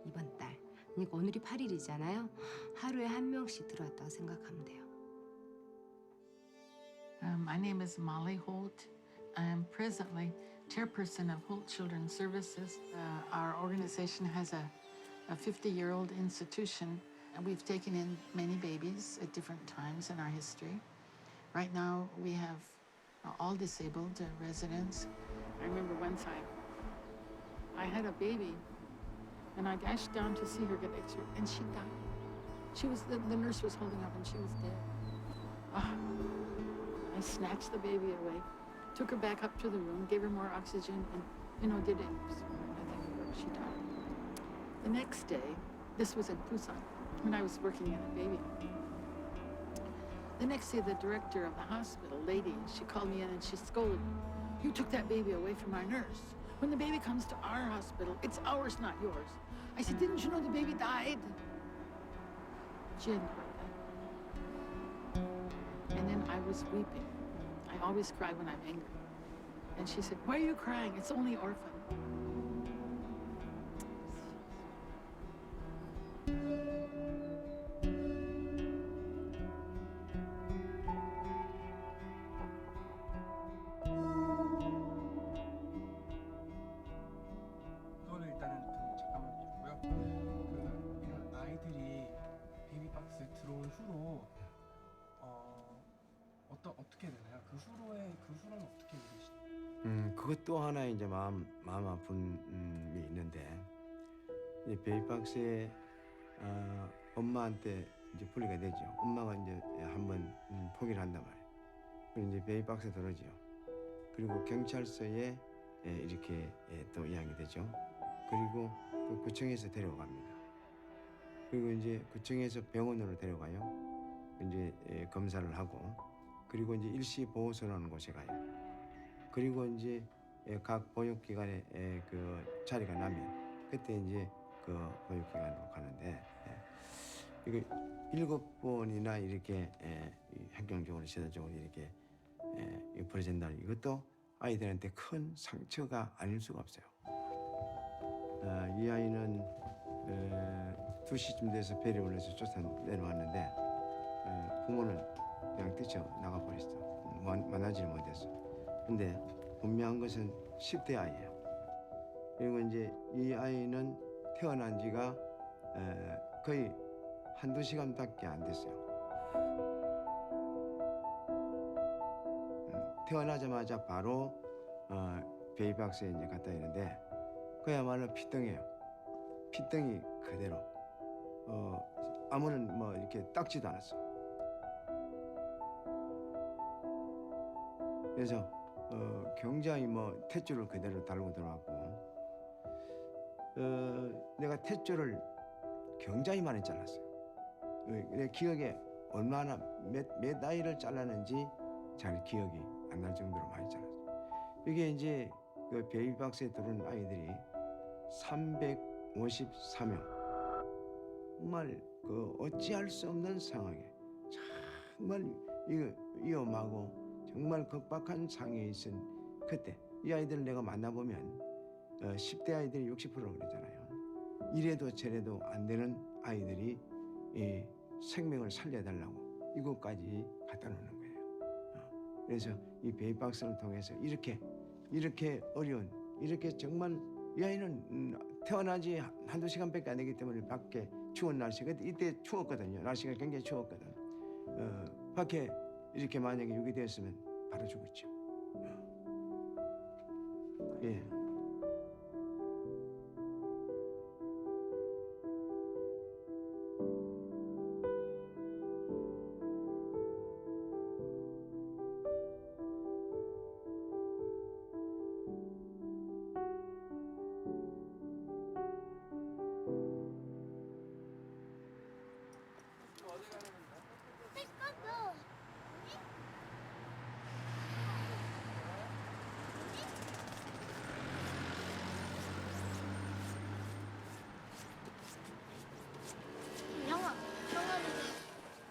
이번 달. 그러니까 오늘이 8일이잖아요. 하루에 1명씩 들어왔다고 생각하면 돼요. My name is Molly Holt. I'm presently chairperson of Holt Children's Services. Our organization has a 50-year-old institution, and we've taken in many babies at different times in our history. Right now, we have all disabled residents. I remember one time, I had a baby, and I dashed down to see her get X-ray, and she died. The nurse was holding up, and she was dead. I snatched the baby away, took her back up to the room, gave her more oxygen, and did it. Nothing worked. She died. The next day, this was in Busan, when I was working in a baby room. The next day, the director of the hospital, lady, she called me in and she scolded me. You took that baby away from our nurse. When the baby comes to our hospital, it's ours, not yours. I said, didn't you know the baby died? She hadn't heard that. And then I was weeping. I always cry when I'm angry. And she said, why are you crying? It's only orphan. 그거는 일단은 좀 잠깐만 주고요. 그 이런 아이들이 베이비박스에 들어온 후로 어떻게 되나요? 그 후로는 어떻게 되시나요? 그것도 하나 이제 마음 아픔이 있는데 이 베이비박스에 엄마한테 이제 분리가 되죠. 엄마가 이제 한번 포기를 한단 말이에요. 그리고 이제 베이비박스에 들어오죠. 그리고 경찰서에 이렇게 또 이양이 되죠. 그리고 또 구청에서 데려갑니다. 그리고 이제 구청에서 병원으로 데려가요. 이제 검사를 하고 그리고 이제 일시 보호소라는 곳에 가요. 그리고 이제 각 보육기관에 그 자리가 나면 그때 이제 그 보육기관으로 가는데 이거 7번이나 이렇게 행정적으로 시설적으로 이렇게 벌어진다는 이것도 아이들한테 큰 상처가 아닐 수가 없어요. 이 아이는 2시쯤 돼서 배려를 해서 쫓아 내려왔는데 부모는 그냥 뛰쳐 나가버렸어. 만나지를 못했어. 근데 분명한 것은 10대 아이예요. 그리고 이제 이 아이는 태어난 지가 거의 한두 시간밖에 안 됐어요. 태어나자마자 바로 베이비박스에 이제 갖다 있는데 그야말로 피덩이에요. 피덩이 그대로. 아무런 뭐 이렇게 닦지도 않았어. 그래서 굉장히 뭐 탯줄을 그대로 달고 들어왔고 내가 탯줄을 굉장히 많이 잘랐어요. 내 기억에 얼마나 몇 아이를 잘랐는지 잘 기억이 안 날 정도로 많이 잘랐어요. 이게 이제 그 베이비박스에 들어온 아이들이 354명. 정말 그 어찌할 수 없는 상황에 정말 위험하고 정말 급박한 상황에 있은 그때 이 아이들을 내가 만나보면 10대 아이들이 60%라고 그러잖아요. 이래도 저래도 안 되는 아이들이 이 생명을 살려달라고 이곳까지 갖다 놓는 거예요. 그래서 이 베이비박스를 통해서 이렇게 어려운 이렇게 정말 이 아이는 태어나지 한두 시간밖에 안 되기 때문에 밖에 추운 날씨 이때 추웠거든요. 날씨가 굉장히 추웠거든. 밖에 이렇게 만약에 유기 되었으면 바로 죽었죠. 예.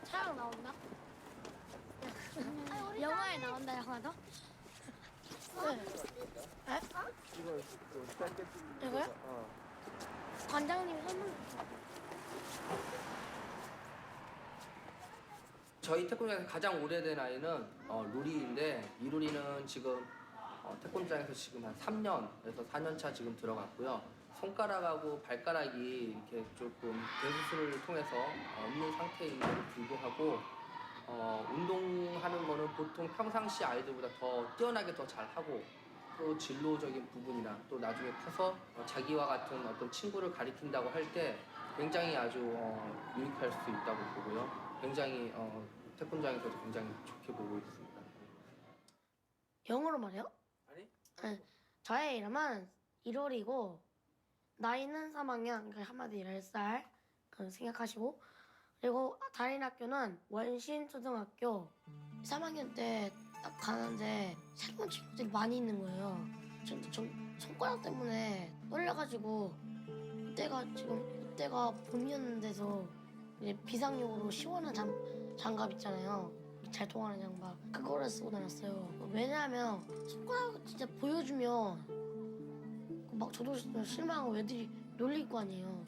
촬영 나온다? 영화에 나온다, 영화도? 네. 이거요? 관장님이 선물. 저희 태권도장에서 가장 오래된 아이는 루리인데 이 루리는 지금 태권도장에서 지금 한 3년에서 4년 차 지금 들어갔고요. 손가락하고 발가락이 이렇게 조금 대수술을 통해서 없는 상태임에도 불구하고 운동하는 거는 보통 평상시 아이들보다 더 뛰어나게 더 잘하고 또 진로적인 부분이나 또 나중에 커서 자기와 같은 어떤 친구를 가리킨다고 할 때 굉장히 아주 유익할 수 있다고 보고요. 굉장히 태권장에서도 굉장히 좋게 보고 있습니다. 영어로 말해요? 아니? 네. 저의 이름은 1월이고 나이는 3학년, 그러니까 한마디로 10살 생각하시고, 그리고 다니는 학교는 원신초등학교. 3학년 때 딱 가는데 새로운 친구들이 많이 있는 거예요. 전 손가락 때문에 떨려가지고 그때가 봄이었는데도 이제 비상용으로 시원한 장갑 있잖아요. 잘 통하는 장갑. 그거를 쓰고 다녔어요. 왜냐하면 손가락 진짜 보여주면 막 저도 실망하고 애들이 놀릴 거 아니에요.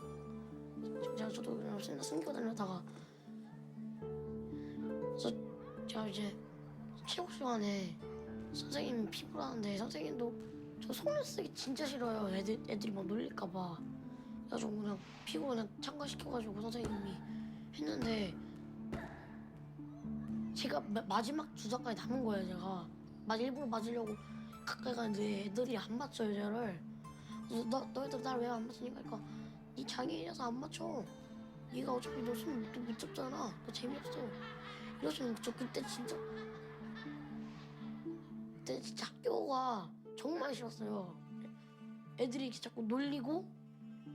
저도 그냥 숨기고 다녔다가 그래서 제가 이제 체육 시간에 선생님이 피부를 하는데 선생님도 저 손을 쓰기 진짜 싫어요. 애들이 막 놀릴까 봐. 그래가지고 그냥 피부 그냥 참가시켜가지고 선생님이 했는데 제가 마지막 주자까지 남은 거예요. 제가 일부러 맞으려고 가까이 가는데 애들이 안 맞춰요 저를. 그래서 너희들 날 왜 안 맞추니까 그러니까 네 장애인이라서 안 맞춰. 네가 어차피 너 손 못 잡잖아. 너 재미없어. 이러시면 저 그때 진짜 학교가 정말 싫었어요. 애들이 이렇게 자꾸 놀리고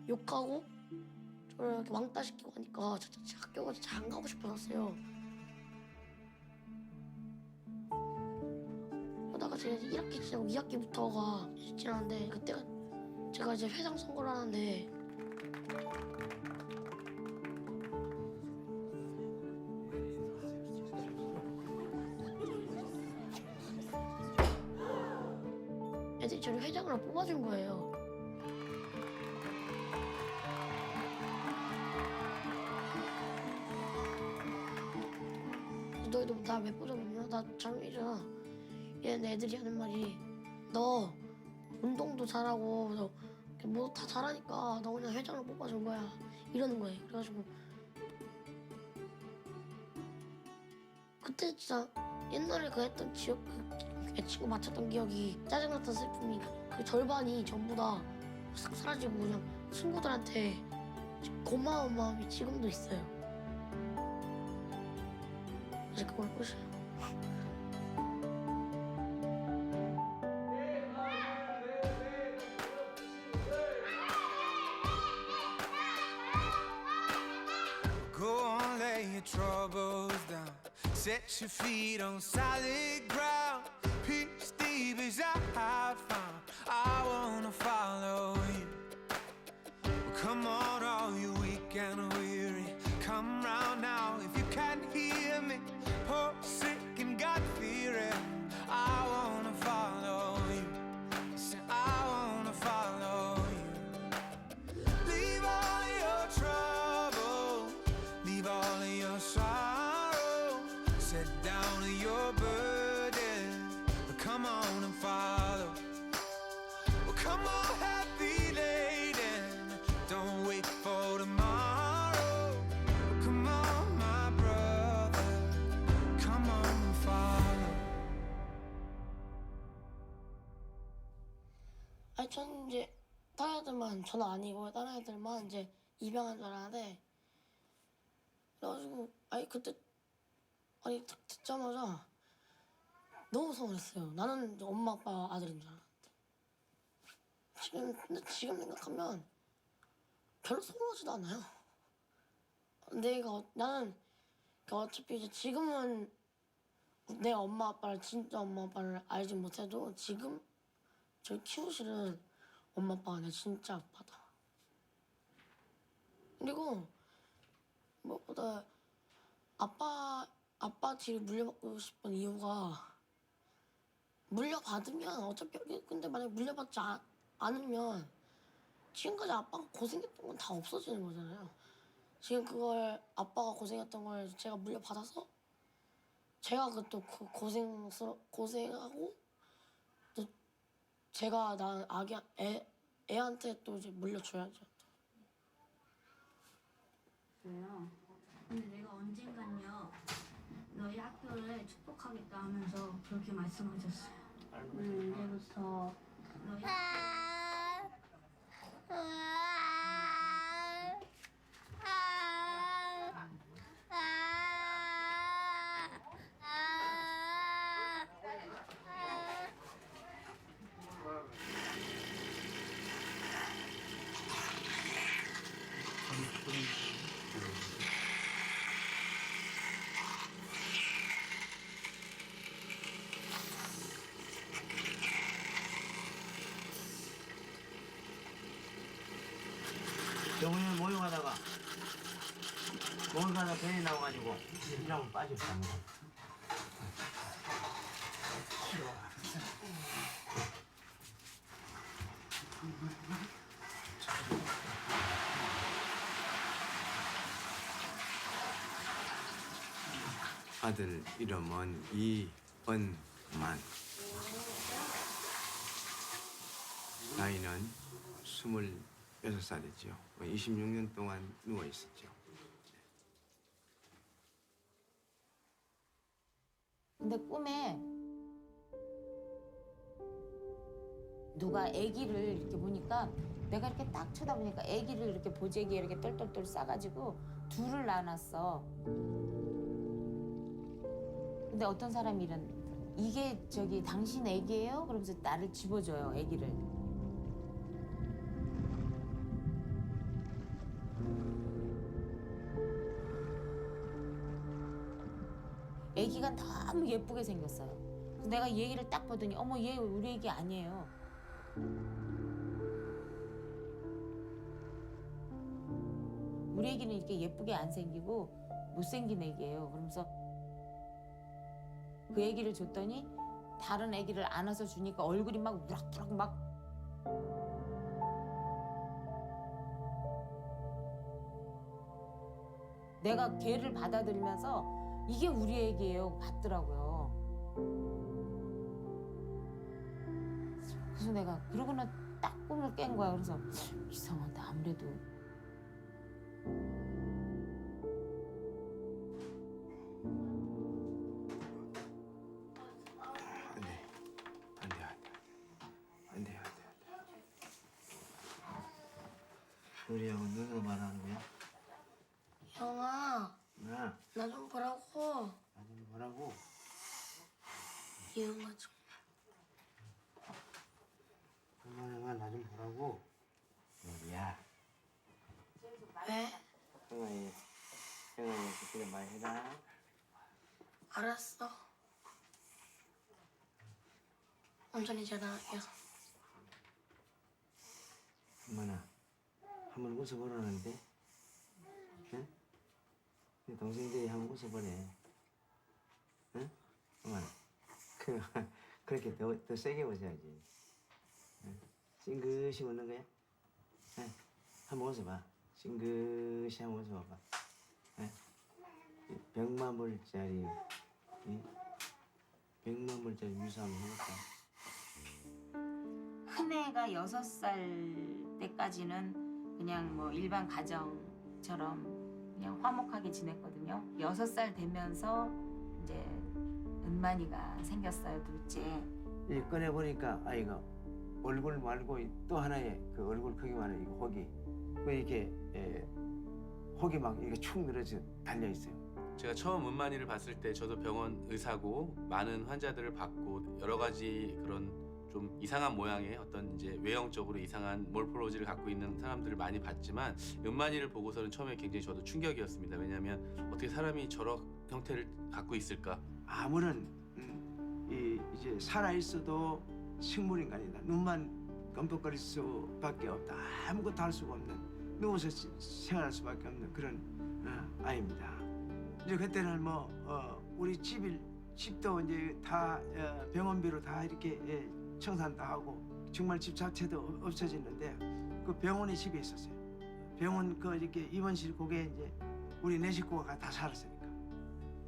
욕하고 저를 이렇게 왕따시키고 하니까 저 학교가 진짜 안 가고 싶어졌어요. 그러다가 제가 1학기 지나고 2학기부터가 지났는데 그때가 제가 이제 회장 선거를 하는데 애들이 저를 회장으로 뽑아준 거예요. 너희도 나 왜 뽑아줬냐? 나 장애인이잖아. 얘네 애들이 하는 말이 너 운동도 잘하고 너 뭐 다 잘하니까 너 그냥 회장으로 뽑아준 거야. 이러는 거예요. 그래가지고 그때 진짜 옛날에 그 했던 지역 그 친구 맞췄던 기억이 짜증났던 슬픔이 그 절반이 전부 다 싹 사라지고 그냥 친구들한테 고마운 마음이 지금도 있어요. 이제 그걸 끝이에요. Go on, lay your troubles down. Set your feet on solid ground. Peace deep as I have found. I wanna follow you. Well, come on, all you weak and weary. Come round now if you can't hear me. Poor, sick, and God-fearing. I wanna follow you. Say, I wanna follow you. Leave all your trouble. Leave all of your sorrow. Set down your burden. Come on and follow. Well, come on, happy lady. Don't wait for tomorrow. Come on, my brother. Come on and follow. 아니 저는 이제 다른 애들만 저는 아니고 다른 애들만 이제 입양한 줄 알았는데 그래가지고 그때 듣자마자 너무 서운했어요. 나는 이제 엄마 아빠 아들인 줄 알았는데 근데 지금 생각하면 별로 서운하지도 않아요. 나는 어차피 이제 지금은 내 엄마 아빠를 진짜 엄마 아빠를 알지 못해도 지금 저를 키우시는 엄마 아빠가 내 진짜 아빠다. 그리고 무엇보다 아빠 뒤를 물려받고 싶은 이유가 물려받으면 어차피 근데 만약에 물려받지 않으면 지금까지 아빠가 고생했던 건 다 없어지는 거잖아요. 지금 그걸 아빠가 고생했던 걸 제가 물려받아서 제가 또 그 고생하고 또 제가 낳은 애한테 또 이제 물려줘야죠. 그래요. 근데 내가 언젠간요 너희 학교를 축복하겠다 하면서 그렇게 말씀하셨어요. 이제부터 너희 괜히 나와가지고 이러면 빠졌어. 아들 이름은 이은만. 나이는 26살이죠. 26년 동안 누워 있었죠. 근데 꿈에 누가 아기를 이렇게 보니까 내가 이렇게 딱 쳐다보니까 아기를 이렇게 보재기에 이렇게 똘똘똘 싸가지고 둘을 낳아놨어. 근데 어떤 사람이 이게 저기 당신 아기예요? 그러면서 나를 집어줘요, 아기를. 아기가 너무 예쁘게 생겼어요. 그래서 내가 이 아기를 딱 보더니 어머 얘 우리 아기 아니에요. 우리 아기는 이렇게 예쁘게 안 생기고 못생긴 아기예요. 그러면서 그 아기를 줬더니 다른 아기를 안아서 주니까 얼굴이 막 우락부락 막 내가 걔를 받아들이면서 이게 우리 애기예요 봤더라고요. 그래서 내가 그러고는 딱 꿈을 깬 거야. 그래서 이상하다 아무래도 우리하고 눈으로 말하는 거야? 형아, 나 나 좀 보라고. 아니 뭐라고? 이응아 좀. 형아 나 좀 보라고. 우리야. 왜? 형아 그렇게 말해라. 알았어. 온전히 전화할게요. 엄마나 한번 웃어보라는데. 응? 내 동생들이 한번 웃어보래. 응? 엄마나 그렇게 더 세게 웃어야지. 응? 싱긋이 웃는 거야? 응? 한번 웃어봐. 싱긋이 한번 웃어봐봐. 응? 100만 불짜리, 응? 100만 불짜리 미소 한번 해볼까? 큰애가 6살 때까지는 그냥 뭐 일반 가정처럼 그냥 화목하게 지냈거든요. 6살 되면서 이제 은만이가 생겼어요, 둘째. 이 꺼내 보니까 아이가 얼굴 말고 또 하나의 그 얼굴 크기만한 이 혹이 그 이렇게 혹이 막 이렇게 축 늘어져 달려 있어요. 제가 처음 은만이를 봤을 때 저도 병원 의사고 많은 환자들을 봤고 여러 가지 그런 좀 이상한 모양의 어떤 이제 외형적으로 이상한 몰포로지를 갖고 있는 사람들을 많이 봤지만 은만이를 보고서는 처음에 굉장히 저도 충격이었습니다. 왜냐하면 어떻게 사람이 저런 형태를 갖고 있을까? 아무런 이제 살아 있어도 식물 인간이다. 눈만 껌뻑거릴 수밖에 없다. 아무것도 할 수가 없는 누워서 생활할 수밖에 없는 그런 아이입니다. 이제 그때는 뭐 우리 집도 이제 다 병원비로 다 이렇게 청산 다 하고 정말 집 자체도 없어졌는데 그 병원에 집에 있었어요. 병원 그 이렇게 입원실 거기에 이제 우리 네 식구가 다 살았으니까.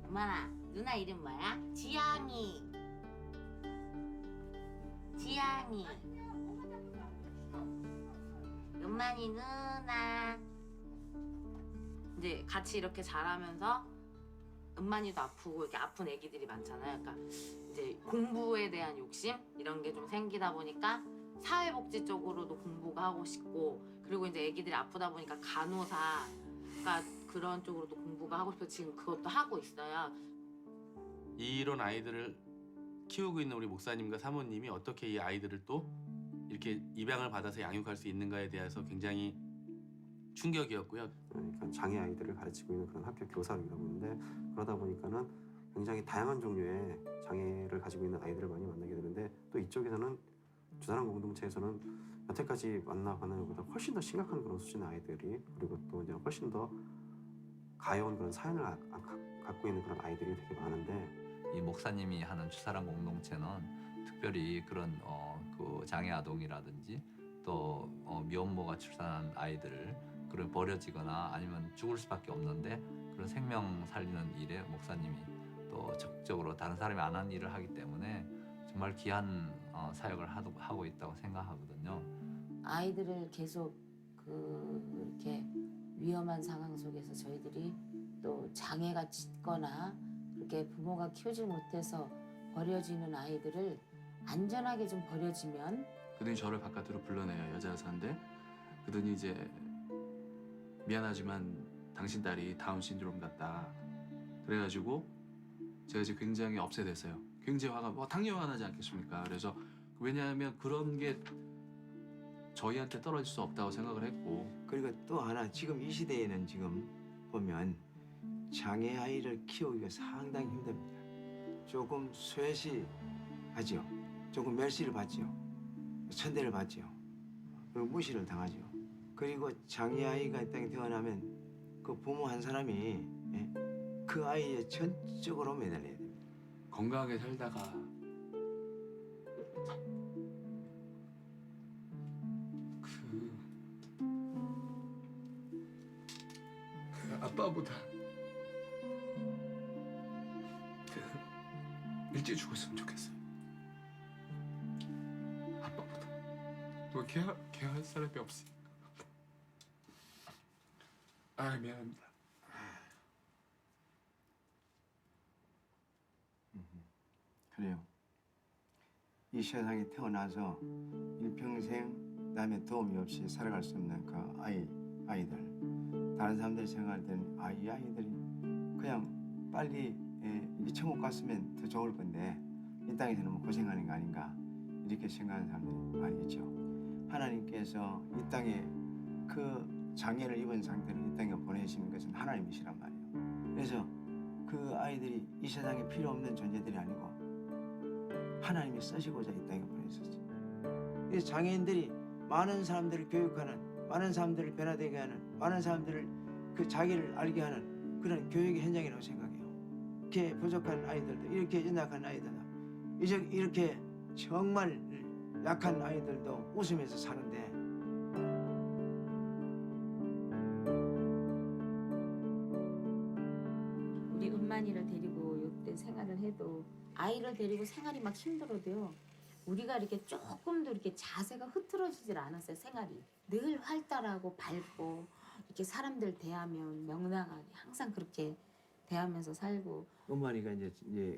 엄마나 누나 이름 뭐야? 지양이. 지양이. 은만이 누나. 이제 같이 이렇게 자라면서 은만이도 아프고 이렇게 아픈 애기들이 많잖아요. 그러니까 이제 공부에 대한 욕심 이런 게 좀 생기다 보니까 사회복지 쪽으로도 공부가 하고 싶고 그리고 이제 애기들이 아프다 보니까 간호사가 그런 쪽으로도 공부가 하고 싶어서 지금 그것도 하고 있어요. 이런 아이들을 키우고 있는 우리 목사님과 사모님이 어떻게 이 아이들을 또 이렇게 입양을 받아서 양육할 수 있는가에 대해서 굉장히 충격이었고요. 그러니까 장애 아이들을 가르치고 있는 그런 학교 교사라고 하는데 그러다 보니까는 굉장히 다양한 종류의 장애를 가지고 있는 아이들을 많이 만나게 되는데 또 이쪽에서는 주사랑 공동체에서는 여태까지 만나보는 것보다 훨씬 더 심각한 그런 수준의 아이들이 그리고 또 이제 훨씬 더 가여운 그런 사연을 갖고 있는 그런 아이들이 되게 많은데 이 목사님이 하는 추사랑 공동체는 특별히 그런 그 장애 아동이라든지 또 미혼모가 출산한 아이들을 그걸 버려지거나 아니면 죽을 수밖에 없는데 그런 생명 살리는 일에 목사님이 또 적극적으로 다른 사람이 안 한 일을 하기 때문에 정말 귀한 사역을 하고 있다고 생각하거든요. 아이들을 계속 이렇게 위험한 상황 속에서 저희들이 또 장애가 짙거나 그렇게 부모가 키우지 못해서 버려지는 아이들을 안전하게 좀 버려지면 그들이 저를 바깥으로 불러내요. 여자 의사인데 그들이 이제 미안하지만 당신 딸이 다운 신드롬 같다. 그래가지고 제가 이제 굉장히 업셋됐어요. 굉장히 화가 당연히 화나지 않겠습니까? 그래서 왜냐하면 그런 게 저희한테 떨어질 수 없다고 생각을 했고 그리고 또 하나 지금 이 시대에는 지금 보면 장애 아이를 키우기가 상당히 힘듭니다. 조금 쇠시하죠. 조금 멸시를 받죠. 천대를 받죠. 그리고 무시를 당하죠. 그리고 장애 아이가 이 땅에 태어나면 그 부모 한 사람이 그 아이에 전적으로 매달려야 됩니다. 건강하게 살다가 아빠보다 일찍 죽었으면 좋겠어요. 아빠보다 뭐 걔할 사람이 없으니까. 미안합니다. 그래요. 이 세상에 태어나서 일평생 남의 도움이 없이 살아갈 수 없는 그 아이들. 다른 사람들이 생각할 때는 이 아이들이 그냥 빨리 이 천국 갔으면 더 좋을 건데 이 땅에서 너무 고생하는 거 아닌가 이렇게 생각하는 사람들이 많이 있죠. 하나님께서 이 땅에 그 장애를 입은 상태로 이 땅에 보내시는 것은 하나님이시란 말이에요. 그래서 그 아이들이 이 세상에 필요 없는 존재들이 아니고 하나님이 쓰시고자 이 땅에 보내셨죠. 이 장애인들이 많은 사람들을 교육하는, 많은 사람들을 변화되게 하는, 많은 사람들을 그 자기를 알게 하는 그런 교육의 현장이라고 생각해요. 이렇게 부족한 아이들도, 이렇게 연약한 아이들도, 이렇게 정말 약한 아이들도 웃으면서 사는데 우리 은만이를 데리고 요때 생활을 해도 아이를 데리고 생활이 막 힘들어도요. 우리가 이렇게 조금도 이렇게 자세가 흐트러지질 않았어요. 생활이 늘 활달하고 밝고 이렇게 사람들 대하면 명랑하게 항상 그렇게 대하면서 살고. 은만이가 이제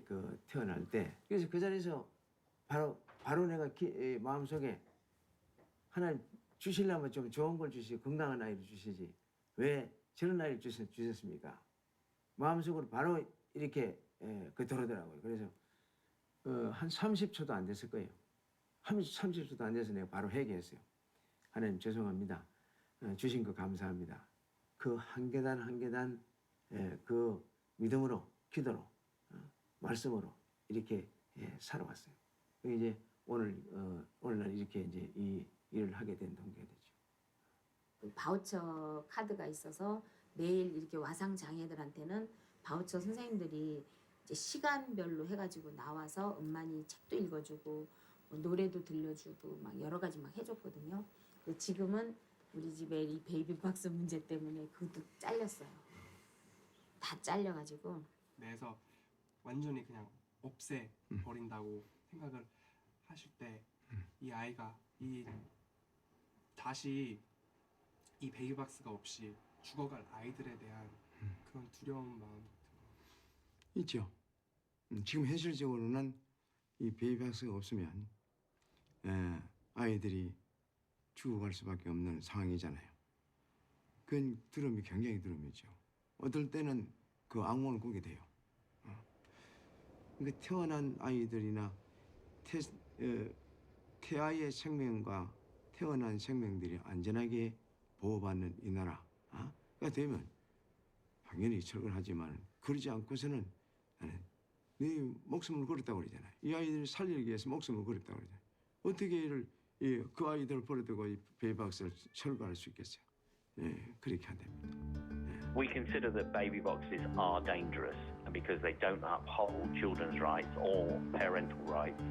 그 태어날 때 그래서 그 자리에서 바로 내가 마음속에 하나님 주시려면 좀 좋은 걸 주시고 건강한 아이를 주시지 왜 저런 아이를 주셨습니까? 마음속으로 바로 이렇게 들어오더라고요. 그래서 한 30초도 안 됐을 거예요. 30초도 안 돼서 내가 바로 회개했어요. 하나님 죄송합니다. 주신 거 감사합니다. 그 한 계단 한 계단 그 믿음으로 기도로 말씀으로 이렇게 살아왔어요. 이제 오늘날 이렇게 이제 이 일을 하게 된 동기가 되죠. 바우처 카드가 있어서 매일 이렇게 와상 장애들한테는 바우처 선생님들이 이제 시간별로 해가지고 나와서 은만이 책도 읽어주고 뭐 노래도 들려주고 막 여러 가지 막 해줬거든요. 지금은 우리 집에 이 베이비박스 문제 때문에 그것도 잘렸어요. 다 잘려가지고. 내서 완전히 그냥 없애 버린다고 생각을 하실 때 이 아이가 다시 이 베이비박스가 없이 죽어갈 아이들에 대한 그런 두려운 마음 있죠. 지금 현실적으로는 이 베이비박스가 없으면 아이들이 죽어갈 수밖에 없는 상황이잖아요. 그건 두려움이 굉장히 두려움이죠. 어떨 때는 그 악몽을 꾸게 돼요. 그러니까 태어난 아이들이나 태아의 생명과 태어난 생명들이 안전하게 보호받는 이 나라가 되면 당연히 철거를 하지만 그러지 않고서는 나는 네 목숨을 걸었다고 그러잖아요. 이 아이들을 살리기 위해서 목숨을 걸었다고 그러잖아요. 어떻게 그 아이들을 버려두고 이 베이비박스를 철거할 수 있겠어요? 그렇게 안 됩니다. We consider that baby boxes are dangerous, and because they don't uphold children's rights or parental rights.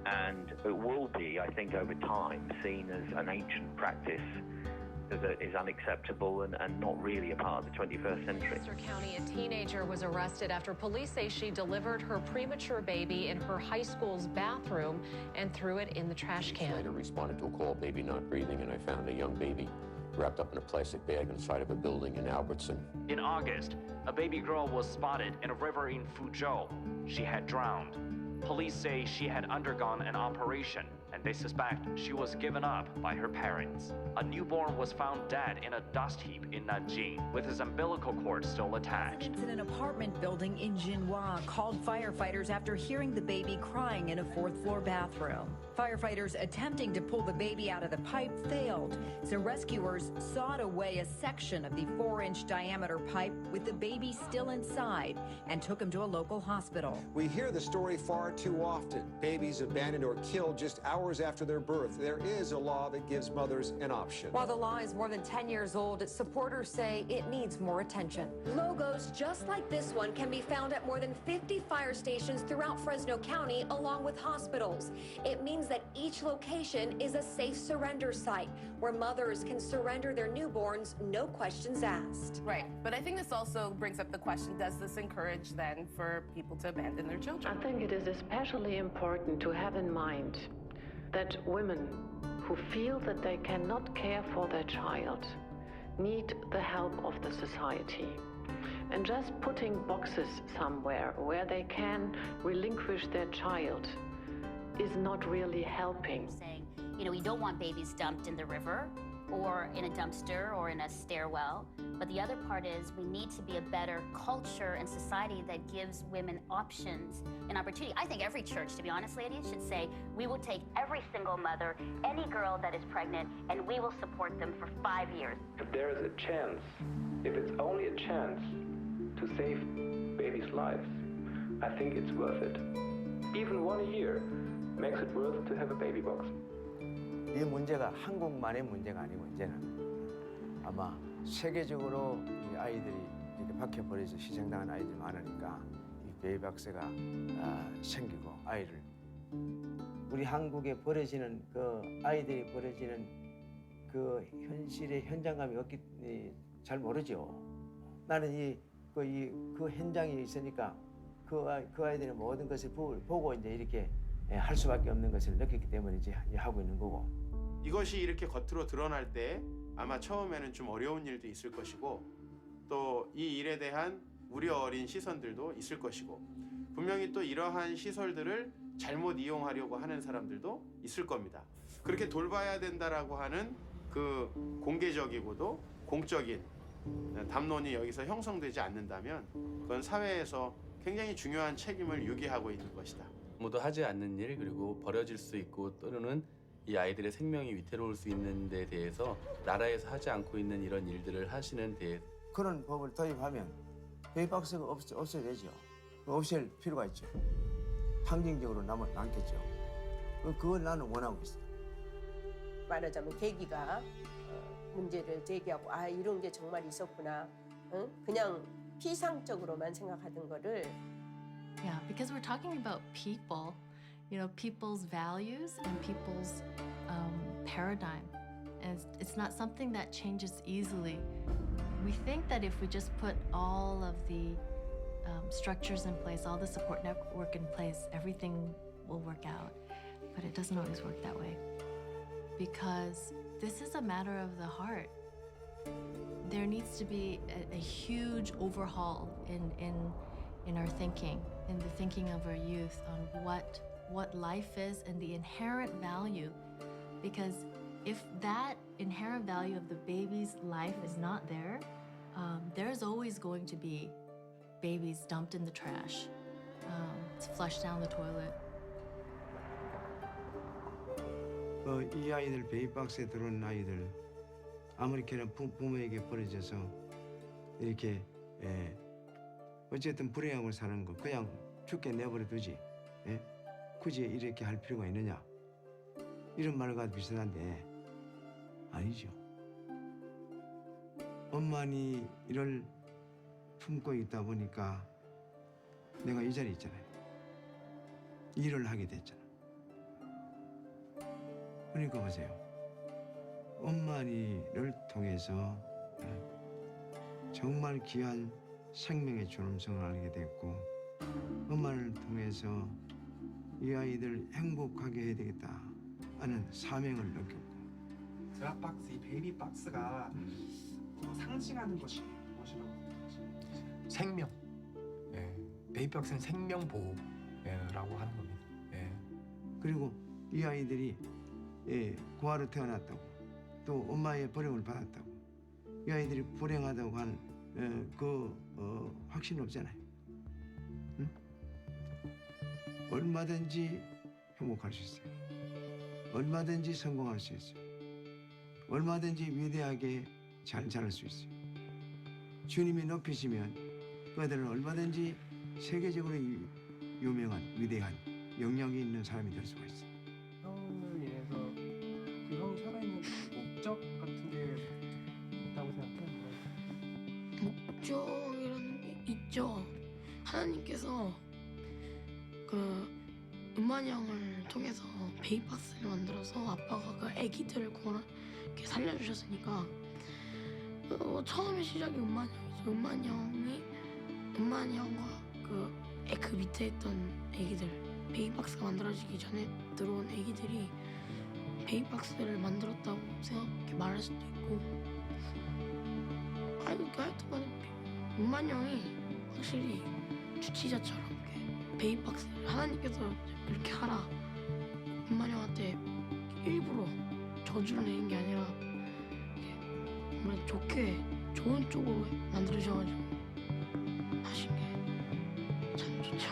And it will be, I think, over time, seen as an ancient practice that is unacceptable and not really a part of the 21st century. Westchester County, a teenager was arrested after police say she delivered her premature baby in her high school's bathroom and threw it in the trash can. Later responded to a call, baby not breathing, and I found a young baby wrapped up in a plastic bag inside of a building in Albertson. In August, a baby girl was spotted in a river in Fuzhou. She had drowned. Police say she had undergone an operation, and they suspect she was given up by her parents. A newborn was found dead in a dust heap in Nanjing, with his umbilical cord still attached. Residents in an apartment building in Jinhua called firefighters after hearing the baby crying in a fourth-floor bathroom. Firefighters attempting to pull the baby out of the pipe failed, so rescuers sawed away a section of the 4-inch diameter pipe with the baby still inside and took him to a local hospital. We hear the story far too often. Babies abandoned or killed just hours after their birth. There is a law that gives mothers an option. While the law is more than 10 years old, supporters say it needs more attention. Logos just like this one can be found at more than 50 fire stations throughout Fresno County, along with hospitals. It means that each location is a safe surrender site where mothers can surrender their newborns, no questions asked. Right, but I think this also brings up the question, does this encourage then for people to abandon their children? I think it is especially important to have in mind that women who feel that they cannot care for their child need the help of the society. And just putting boxes somewhere where they can relinquish their child is not really helping. Saying, you know, we don't want babies dumped in the river or in a dumpster or in a stairwell. But the other part is we need to be a better culture and society that gives women options and opportunity. I think every church, to be honest, ladies, should say, we will take every single mother, any girl that is pregnant, and we will support them for 5 years. If there is a chance, if it's only a chance to save babies' lives, I think it's worth it. Even 1 year makes it worth to have a baby box. 이 문제가 한국만의 문제가 아니고 이제는 아마 세계적으로 이 아이들이 이렇게 밖에 버려져 희생당한 아이들이 많으니까 이 베이비박스가 생기고 아이를 우리 한국에 버려지는 그 아이들이 버려지는 그 현실의 현장감이 잘 모르죠. 나는 그 현장에 있으니까 그 아이들의 모든 것을 보고 이제 이렇게 할 수밖에 없는 것을 느꼈기 때문에 이제 하고 있는 거고. 이것이 이렇게 겉으로 드러날 때 아마 처음에는 좀 어려운 일도 있을 것이고 또 이 일에 대한 우려 어린 시선들도 있을 것이고 분명히 또 이러한 시설들을 잘못 이용하려고 하는 사람들도 있을 겁니다. 그렇게 돌봐야 된다라고 하는 그 공개적이고도 공적인 담론이 여기서 형성되지 않는다면 그건 사회에서 굉장히 중요한 책임을 유기하고 있는 것이다. 아무도 하지 않는 일 그리고 버려질 수 있고 또는 이 아이들의 생명이 위태로울 수 있는 데 대해서 나라에서 하지 않고 있는 이런 일들을 하시는 데 그런 법을 도입하면 베이비박스가 없어야 되죠. 없앨 필요가 있죠. 항쟁적으로 남겠죠. 그걸 나는 원하고 있어요. 말하자면 계기가 문제를 제기하고 아 이런 게 정말 있었구나. 응? 그냥 피상적으로만 생각하던 거를 Yeah, because we're talking about people, you know, people's values and people's paradigm. And it's not something that changes easily. We think that if we just put all of the structures in place, all the support network in place, everything will work out. But it doesn't always work that way. Because this is a matter of the heart. There needs to be a huge overhaul in our thinking, in the thinking of our youth on what life is and the inherent value. Because if that inherent value of the baby's life is not there, there's always going to be babies dumped in the trash. It's flushed down the toilet. 이 아이들 베이비박스에 들어온 아이들 아무렇게나 부모에게 버려져서 이렇게 어쨌든 불행함을 사는 거 그냥 죽게 내버려 두지. 굳이 이렇게 할 필요가 있느냐? 이런 말과 비슷한데 아니죠. 엄마니를 품고 있다 보니까 내가 이 자리에 있잖아요. 일을 하게 됐잖아. 그러니까 보세요. 엄마니를 통해서 정말 귀한 생명의 존엄성을 알게 됐고, 엄마를 통해서 이 아이들 행복하게 해야 되겠다 하는 사명을 느꼈고. 드랍박스, 이 베이비 박스가 상징하는 것이 무엇이라고 생각하십니까? 생명. 예. 베이비박스는 생명 보호라고 하는 겁니다. 예. 그리고 이 아이들이 고아로 태어났다고, 또 엄마의 버림을 받았다고, 이 아이들이 불행하다고 하는 확신 없잖아요. 응? 얼마든지 행복할 수 있어요. 얼마든지 성공할 수 있어요. 얼마든지 위대하게 잘 자랄 수 있어요. 주님이 높이시면 그들은 얼마든지 세계적으로 유명한 위대한 영향이 있는 사람이 될 수가 있어요. 형을 인해서 그 형이 살아있는 목적 같은 게 있다고 생각해요? 목적이라는 게 있죠. 하나님께서 그 음반형을 통해서 베이박스를 만들어서 아빠가 그 아기들을 이렇게 살려주셨으니까 처음에 시작이 음반형이죠. 음반형과 그 밑에 있던 아기들, 베이박스가 만들어지기 전에 들어온 아기들이 베이박스를 만들었다고 생각해 말할 수도 있고, 하여튼간에 음반형이 확실히 주치자처럼 이렇게 베이박스를 하나님께서 이렇게 하라, 음반형한테 일부러 저주를 내린 게 아니라 정말 좋게 좋은 쪽으로 만들으셔가지고 하신 게 참 좋죠.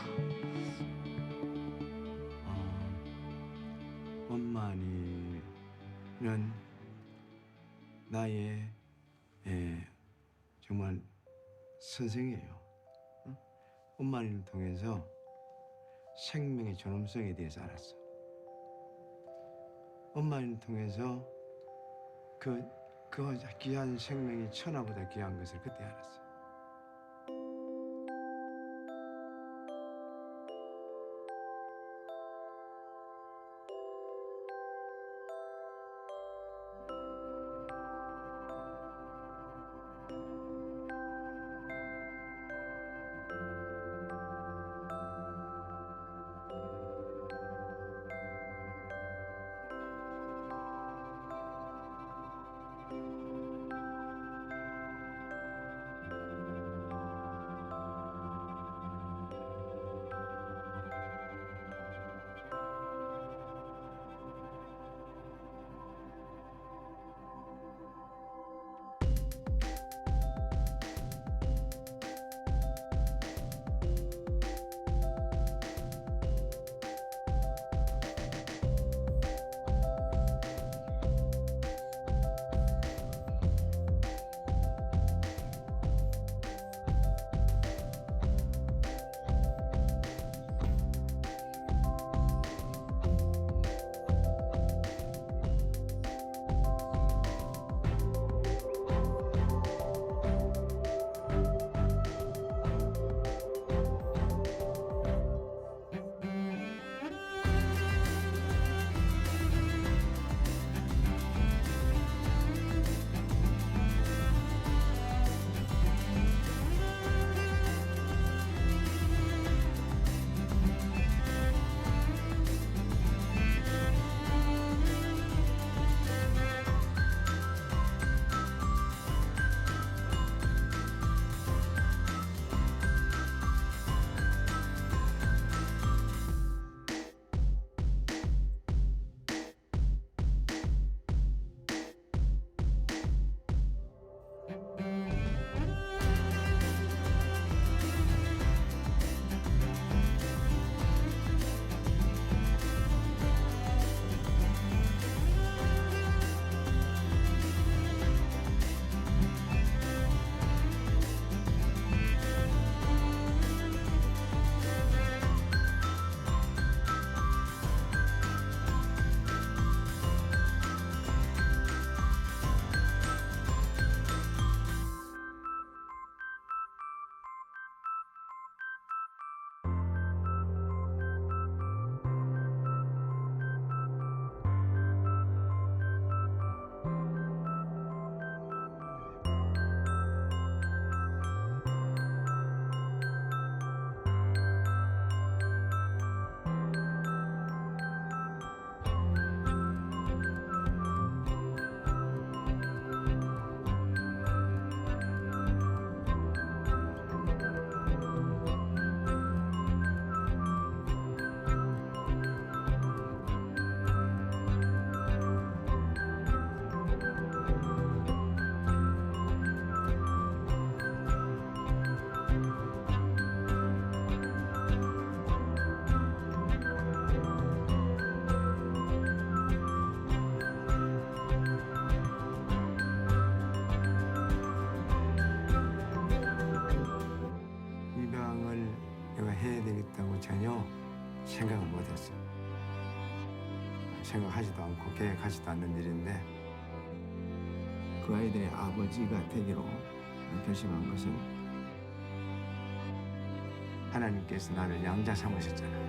엄마니는 나의 정말 선생이에요. 응? 엄마니를 통해서 생명의 존엄성에 대해서 알았어. 엄마니를 통해서 그 귀한 생명이 천하보다 귀한 것을 그때 알았어. 생각하지도 않고 계획하지도 않는 일인데 그 아이들의 아버지가 되기로 결심한 것은 하나님께서 나를 양자 삼으셨잖아요.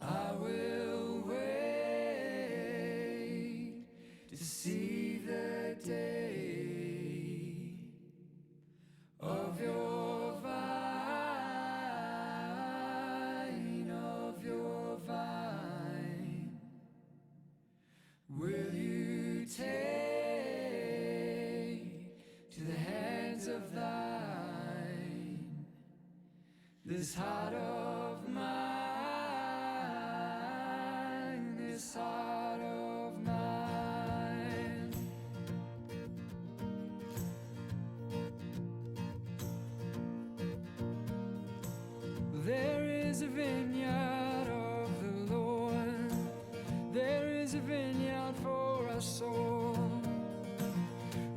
I will wait to see the day of your vine, of your vine. Will you take to the hands of thine this heart of mine, this heart of mine? There is a vineyard of the Lord, there is a vineyard for our soul.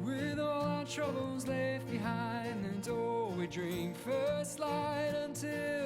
With all our troubles left behind, the door we drink first light until